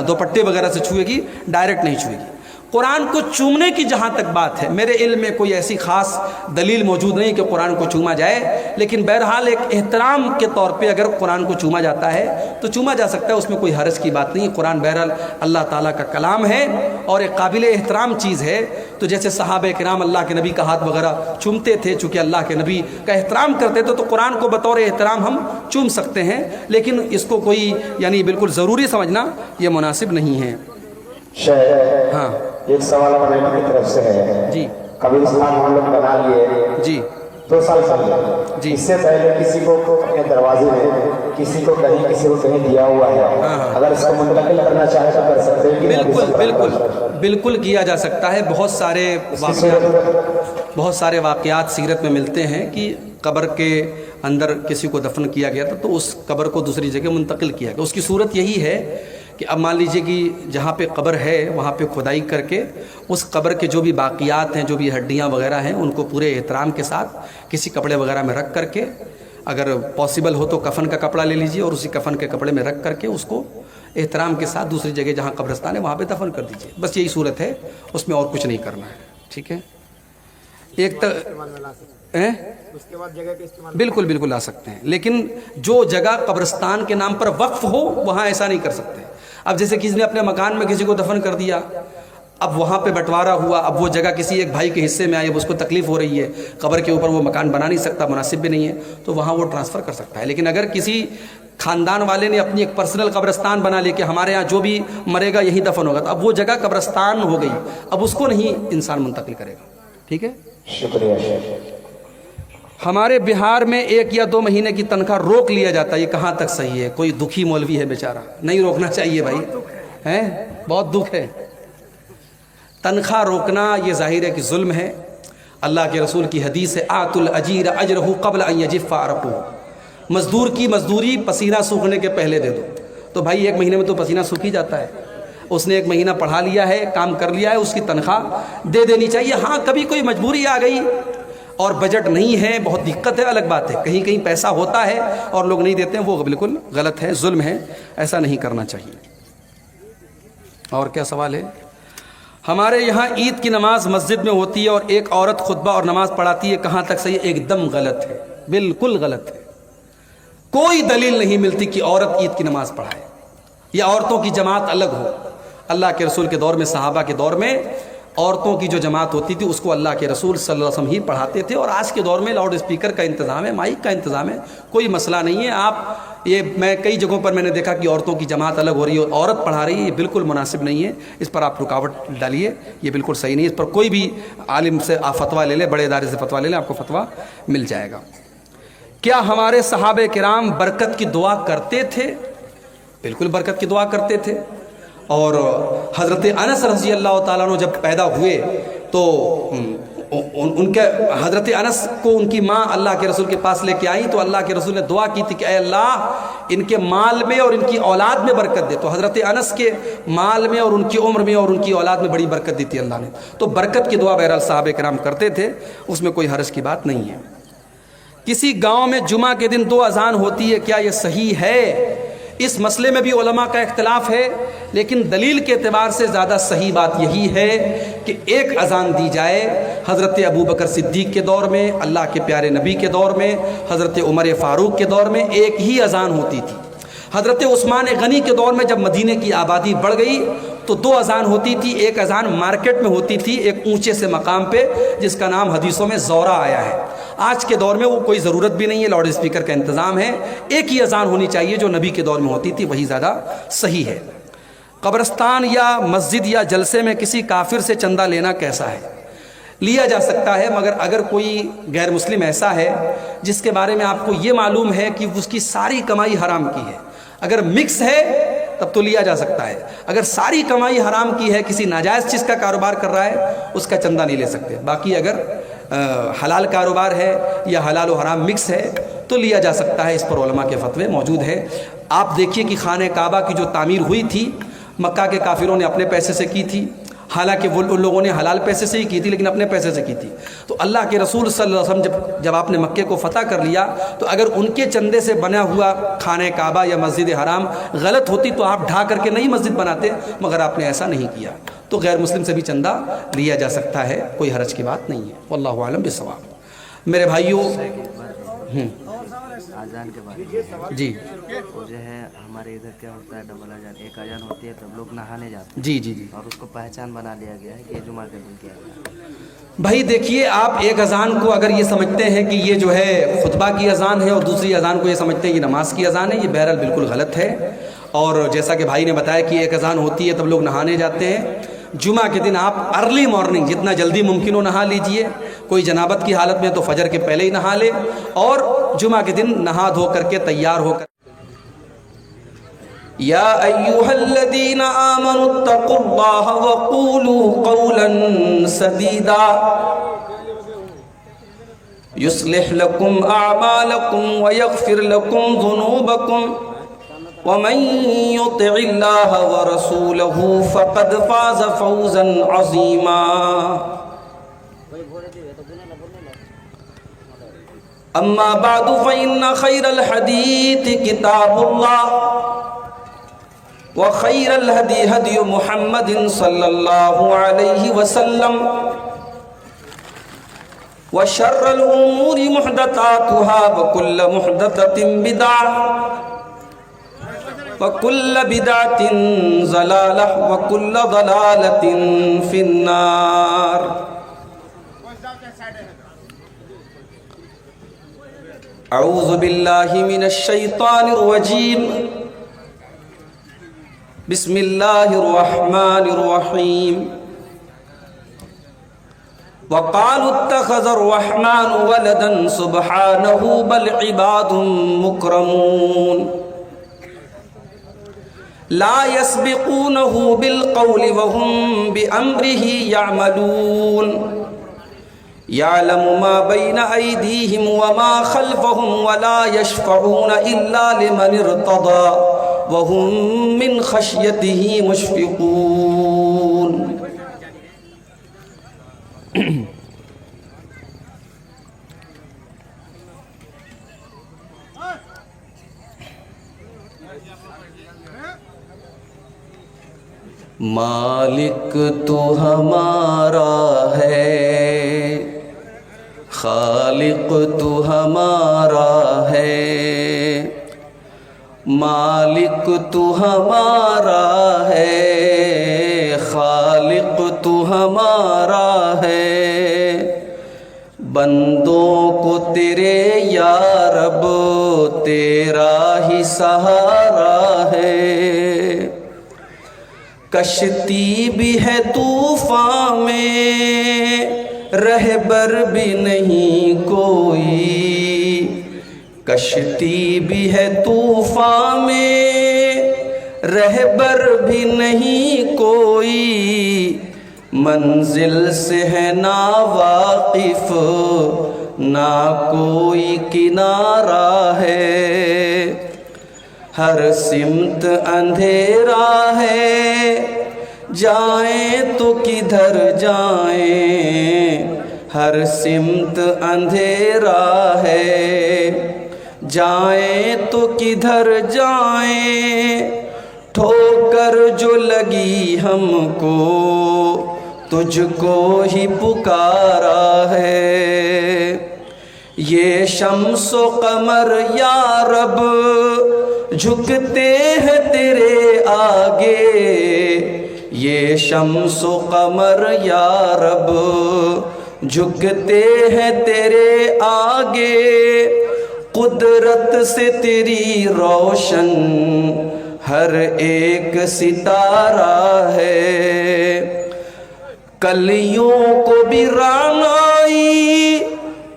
دوپٹے وغیرہ سے چھوئے گی، ڈائریکٹ نہیں چھوئے گی. قرآن کو چومنے کی جہاں تک بات ہے، میرے علم میں کوئی ایسی خاص دلیل موجود نہیں کہ قرآن کو چوما جائے، لیکن بہرحال ایک احترام کے طور پہ اگر قرآن کو چوما جاتا ہے تو چوما جا سکتا ہے، اس میں کوئی حرج کی بات نہیں. قرآن بہرحال اللہ تعالیٰ کا کلام ہے اور ایک قابل احترام چیز ہے. تو جیسے صحابہ کرام اللہ کے نبی کا ہاتھ وغیرہ چومتے تھے، چونکہ اللہ کے نبی کا احترام کرتے تھے، تو قرآن کو بطور احترام ہم چوم سکتے ہیں، لیکن اس کو کوئی یعنی بالکل ضروری سمجھنا یہ مناسب نہیں ہے. ہاں، ایک سوال ہمارے کی طرف سے ہے. جی. قبرستان ہم لوگ بنا لیے، جی، 2 سال پہلے جی۔ اس سے پہلے کسی کو اپنے دروازے میں کسی کو کہیں دیا ہوا ہے، اگر اس کو منتقل کرنا چاہے تو کر سکتے ہیں؟ بالکل بالکل بالکل کیا جا سکتا ہے۔ بہت سارے واقعات سیرت میں ملتے ہیں کہ قبر کے اندر کسی کو دفن کیا گیا تھا تو اس قبر کو دوسری جگہ منتقل کیا گیا۔ اس کی صورت یہی ہے کہ اب مان لیجئے کہ جہاں پہ قبر ہے وہاں پہ کھدائی کر کے اس قبر کے جو بھی باقیات ہیں، جو بھی ہڈیاں وغیرہ ہیں، ان کو پورے احترام کے ساتھ کسی کپڑے وغیرہ میں رکھ کر کے، اگر پاسبل ہو تو کفن کا کپڑا لے لیجئے اور اسی کفن کے کپڑے میں رکھ کر کے اس کو احترام کے ساتھ دوسری جگہ جہاں قبرستان ہے وہاں پہ دفن کر دیجئے۔ بس یہی صورت ہے، اس میں اور کچھ نہیں کرنا ہے، ٹھیک ہے؟ اس کے بعد جگہ کے استعمال بالکل بالکل لا سکتے ہیں، لیکن جو جگہ قبرستان کے نام پر وقف ہو وہاں ایسا نہیں کر سکتے۔ اب جیسے کسی نے اپنے مکان میں کسی کو دفن کر دیا، اب وہاں پہ بٹوارا ہوا، اب وہ جگہ کسی ایک بھائی کے حصے میں آئی، اب اس کو تکلیف ہو رہی ہے، قبر کے اوپر وہ مکان بنا نہیں سکتا، مناسب بھی نہیں ہے، تو وہاں وہ ٹرانسفر کر سکتا ہے۔ لیکن اگر کسی خاندان والے نے اپنی ایک پرسنل قبرستان بنا لی کہ ہمارے ہاں جو بھی مرے گا یہی دفن ہوگا، تو اب وہ جگہ قبرستان ہو گئی، اب اس کو نہیں انسان منتقل کرے گا، ٹھیک ہے؟ شکریہ شیخ۔ ہمارے بہار میں 1 یا 2 مہینے کی تنخواہ روک لیا جاتا ہے، یہ کہاں تک صحیح ہے؟ کوئی دکھی مولوی ہے بیچارہ، نہیں روکنا چاہیے بھائی، ہیں بہت دکھ ہے۔ تنخواہ روکنا یہ ظاہر ہے کہ ظلم ہے۔ اللہ کے رسول کی حدیث ہے، آت الاجیر اجرہ قبل ان یجف عرقہ، مزدور کی مزدوری پسینہ سوکھنے کے پہلے دے دو۔ تو بھائی 1 مہینے میں تو پسینہ سوکھ ہی جاتا ہے، اس نے 1 مہینہ پڑھا لیا ہے، کام کر لیا ہے، اس کی تنخواہ دے دینی چاہیے۔ ہاں کبھی کوئی مجبوری آ گئی اور بجٹ نہیں ہے، بہت دقت ہے، الگ بات ہے، کہیں کہیں پیسہ ہوتا ہے اور لوگ نہیں دیتے ہیں، وہ بالکل غلط ہے، ظلم ہے، ایسا نہیں کرنا چاہیے۔ اور کیا سوال ہے؟ ہمارے یہاں عید کی نماز مسجد میں ہوتی ہے اور ایک عورت خطبہ اور نماز پڑھاتی ہے، کہاں تک صحیح ہے؟ ایک دم غلط ہے، بالکل غلط ہے۔ کوئی دلیل نہیں ملتی کہ عورت عید کی نماز پڑھائے یا عورتوں کی جماعت الگ ہو۔ اللہ کے رسول کے دور میں، صحابہ کے دور میں عورتوں کی جو جماعت ہوتی تھی اس کو اللہ کے رسول صلی اللہ علیہ وسلم ہی پڑھاتے تھے، اور آج کے دور میں لاؤڈ اسپیکر کا انتظام ہے، مائک کا انتظام ہے، کوئی مسئلہ نہیں ہے۔ آپ یہ میں کئی جگہوں پر میں نے دیکھا کہ عورتوں کی جماعت الگ ہو رہی ہے اور عورت پڑھا رہی ہے، یہ بالکل مناسب نہیں ہے، اس پر آپ رکاوٹ ڈالیے، یہ بالکل صحیح نہیں ہے۔ اس پر کوئی بھی عالم سے آپ فتویٰ لے لیں، بڑے ادارے سے فتویٰ لے لیں، آپ کو فتویٰ مل جائے گا۔ کیا ہمارے صحابہ کرام برکت کی دعا کرتے تھے؟ بالکل برکت کی دعا کرتے تھے، اور حضرت انس رضی اللہ تعالیٰ عنہ جب پیدا ہوئے تو ان کے حضرت انس کو ان کی ماں اللہ کے رسول کے پاس لے کے آئیں تو اللہ کے رسول نے دعا کی تھی کہ اے اللہ ان کے مال میں اور ان کی اولاد میں برکت دے۔ تو حضرت انس کے مال میں اور ان کی عمر میں اور ان کی اولاد میں بڑی برکت دی تھی اللہ نے۔ تو برکت کی دعا بہرحال صحابہ کرام کرتے تھے، اس میں کوئی حرج کی بات نہیں ہے۔ کسی گاؤں میں جمعہ کے دن 2 اذان ہوتی ہے، کیا یہ صحیح ہے؟ اس مسئلے میں بھی علماء کا اختلاف ہے، لیکن دلیل کے اعتبار سے زیادہ صحیح بات یہی ہے کہ 1 اذان دی جائے۔ حضرت ابو بکر صدیق کے دور میں، اللہ کے پیارے نبی کے دور میں، حضرت عمر فاروق کے دور میں 1 ہی اذان ہوتی تھی۔ حضرت عثمان غنی کے دور میں جب مدینے کی آبادی بڑھ گئی تو 2 اذان ہوتی تھی۔ 1 اذان مارکیٹ میں ہوتی تھی، ایک اونچے سے مقام پہ، جس کا نام حدیثوں میں زورہ آیا ہے۔ آج کے دور میں وہ کوئی ضرورت بھی نہیں ہے، لاؤڈ اسپیکر کا انتظام ہے، 1 ہی اذان ہونی چاہیے جو نبی کے دور میں ہوتی تھی، وہی زیادہ صحیح ہے۔ قبرستان یا مسجد یا جلسے میں کسی کافر سے چندہ لینا کیسا ہے؟ لیا جا سکتا ہے، مگر اگر کوئی غیر مسلم ایسا ہے جس کے بارے میں آپ کو یہ معلوم ہے کہ اس کی ساری کمائی حرام کی ہے، اگر مکس ہے تب تو لیا جا سکتا ہے۔ اگر ساری کمائی حرام کی ہے، کسی ناجائز چیز کا کاروبار کر رہا ہے، اس کا چندہ نہیں لے سکتے۔ باقی اگر حلال کاروبار ہے یا حلال و حرام مکس ہے تو لیا جا سکتا ہے، اس پر علماء کے فتوے موجود ہیں۔ آپ دیکھیے کہ خانہ کعبہ کی جو تعمیر ہوئی تھی مکہ کے کافروں نے اپنے پیسے سے کی تھی، حالانکہ وہ ان لوگوں نے حلال پیسے سے ہی کی تھی لیکن اپنے پیسے سے کی تھی۔ تو اللہ کے رسول صلی اللہ علیہ وسلم جب آپ نے مکے کو فتح کر لیا تو اگر ان کے چندے سے بنا ہوا خانہ کعبہ یا مسجد حرام غلط ہوتی تو آپ ڈھا کر کے نہیں مسجد بناتے، مگر آپ نے ایسا نہیں کیا، تو غیر مسلم سے بھی چندہ لیا جا سکتا ہے، کوئی حرج کی بات نہیں ہے، واللہ اعلم بالصواب۔ میرے بھائیوں، اذان کے بعد جی وہ جو ہے ہمارے ادھر کیا ہوتا ہے، ڈبل اذان، 1 اذان ہوتی ہے تب لوگ نہانے جاتے ہیں، جی جی جی اور اس کو پہچان بنا لیا گیا ہے کہ یہ جمعہ کے دن کیا گیا۔ بھائی دیکھیے، آپ 1 اذان کو اگر یہ سمجھتے ہیں کہ یہ جو ہے خطبہ کی اذان ہے اور دوسری اذان کو یہ سمجھتے ہیں کہ نماز کی اذان ہے، یہ بہرحال بالکل غلط ہے۔ اور جیسا کہ بھائی نے بتایا کہ 1 اذان ہوتی ہے تب لوگ نہانے جاتے ہیں، جمعہ کے دن آپ ارلی مارننگ جتنا جلدی ممکن ہو نہا لیجئے، کوئی جنابت کی حالت میں تو فجر کے پہلے ہی نہا لے، اور جمعہ کے دن نہا دھو کر کے تیار ہو کر یا ایھا الذین آمنوا اتقوا اللہ وقولوا قولا سدیدا یصلح لکم اعمالکم ویغفر لکم ذنوبکم ومن يطع الله ورسوله فقد فاز فوزا عظيما اما بعد فإن خير الحديث كتاب الله وخير الهدي هدي محمد صلى الله عليه وسلم وشر الأمور محدثاتها وكل محدثة بدعة وَكُلَّ بِدْعَةٍ ضَلَالَةٍ وَكُلَّ ضَلَالَةٍ فِي النَّارِ اعوذ باللہ من الشیطان الرجیم بسم اللہ الرحمن الرحیم وَقَالُوا اتَّخَذَ الرَّحْمَنُ وَلَدًا سُبْحَانَهُ بَلْ عِبَادٌ مُكْرَمُونَ لا يسبقونه بالقول وهم بأمره يعملون يعلم ما بين أيديهم وما خلفهم ولا يشفعون إلا لمن ارتضى وهم من خشيته مشفقون مالک تو ہمارا ہے، خالق تو ہمارا ہے، مالک تو ہمارا ہے، خالق تو ہمارا ہے، بندوں کو تیرے یا رب تیرا ہی سہارا ہے، کشتی بھی ہے طوفان میں رہبر بھی نہیں کوئی، کشتی بھی ہے طوفان میں رہبر بھی نہیں کوئی، منزل سے ہے نا واقف نہ کوئی کنارہ ہے، ہر سمت اندھیرا ہے جائیں تو کدھر جائیں، ہر سمت اندھیرا ہے جائیں تو کدھر جائیں، ٹھوکر جو لگی ہم کو تجھ کو ہی پکارا ہے، یہ شمس و قمر یا رب جھکتے ہیں تیرے آگے، یہ شمس و قمر یا رب جھکتے ہیں تیرے آگے، قدرت سے تیری روشن ہر ایک ستارہ ہے، کلیوں کو بھی رعنائی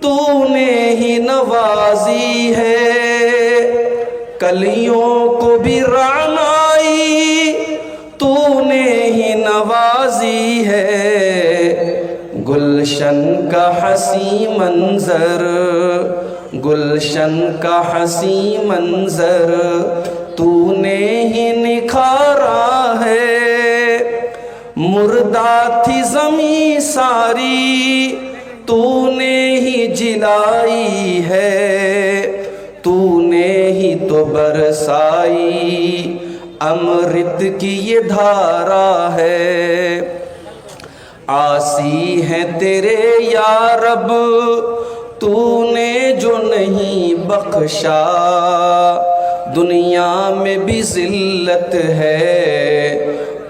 تو نے ہی نوازی ہے، کلیوں کو بھی رعنائی تو نے ہی نوازی ہے، گلشن کا حسین منظر، گلشن کا حسین منظر تو نے ہی نکھارا ہے، مردہ تھی زمین ساری تو نے ہی جلائی ہے، تو نے ہی تو برسائی امرت کی یہ دھارا ہے، عاصی ہے تیرے یا رب تو نے جو نہیں بخشا، دنیا میں بھی ذلت ہے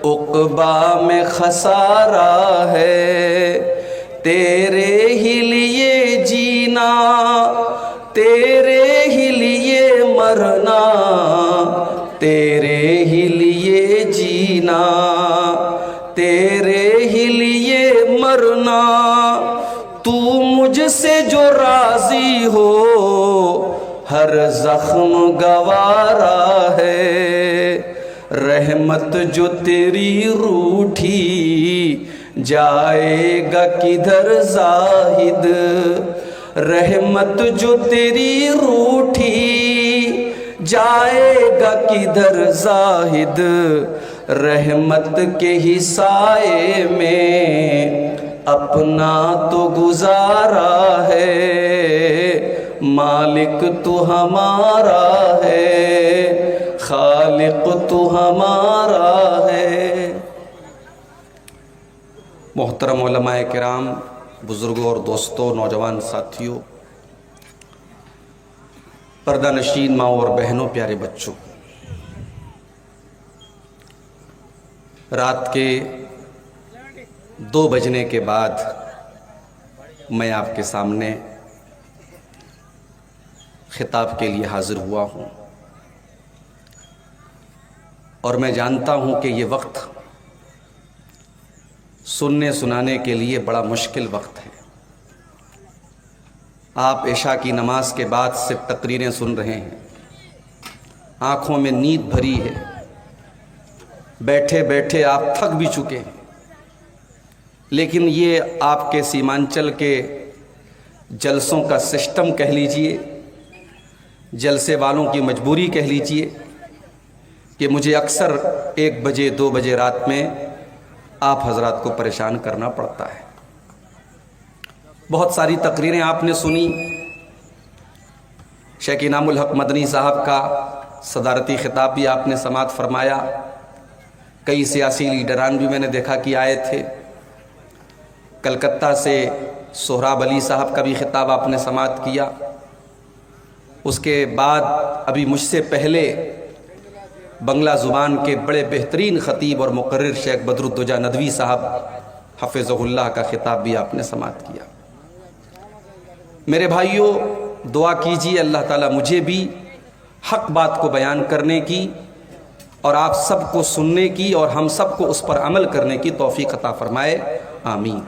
عقبیٰ میں خسارہ ہے، تیرے ہی لیے جینا تیرے ہی لیے مرنا، تیرے ہی لیے جینا تیرے ہی لیے مرنا، تو ہو ہر زخم گوارا ہے، رحمت جو تیری روٹھی جائے گا کدھر زاہد، رحمت جو تیری روٹھی جائے گا کدھر زاہد، رحمت کے ہی سائے میں اپنا تو گزارا ہے، مالک تو ہمارا ہے، خالق تو ہمارا ہے۔ محترم علماء کرام، بزرگوں اور دوستوں، نوجوان ساتھیوں، پردہ نشین ماں اور بہنوں، پیارے بچوں، رات کے 2 بجنے کے بعد میں آپ کے سامنے خطاب کے لیے حاضر ہوا ہوں، اور میں جانتا ہوں کہ یہ وقت سننے سنانے کے لیے بڑا مشکل وقت ہے۔ آپ عشاء کی نماز کے بعد سے تقریریں سن رہے ہیں، آنکھوں میں نیند بھری ہے، بیٹھے بیٹھے آپ تھک بھی چکے ہیں، لیکن یہ آپ کے سیمانچل کے جلسوں کا سسٹم کہہ لیجئے، جلسے والوں کی مجبوری کہہ لیجئے کہ مجھے اکثر 1 بجے 2 بجے رات میں آپ حضرات کو پریشان کرنا پڑتا ہے۔ بہت ساری تقریریں آپ نے سنی، شیخ انعام الحق مدنی صاحب کا صدارتی خطاب بھی آپ نے سماعت فرمایا، کئی سیاسی لیڈران بھی میں نے دیکھا کہ آئے تھے، کلکتہ سے سہراب علی صاحب کا بھی خطاب آپ نے سماعت کیا، اس کے بعد ابھی مجھ سے پہلے بنگلہ زبان کے بڑے بہترین خطیب اور مقرر شیخ بدرالدجا ندوی صاحب حفظہ اللہ کا خطاب بھی آپ نے سماعت کیا۔ میرے بھائیوں، دعا کیجیے اللہ تعالیٰ مجھے بھی حق بات کو بیان کرنے کی اور آپ سب کو سننے کی اور ہم سب کو اس پر عمل کرنے کی توفیق عطا فرمائے، آمین۔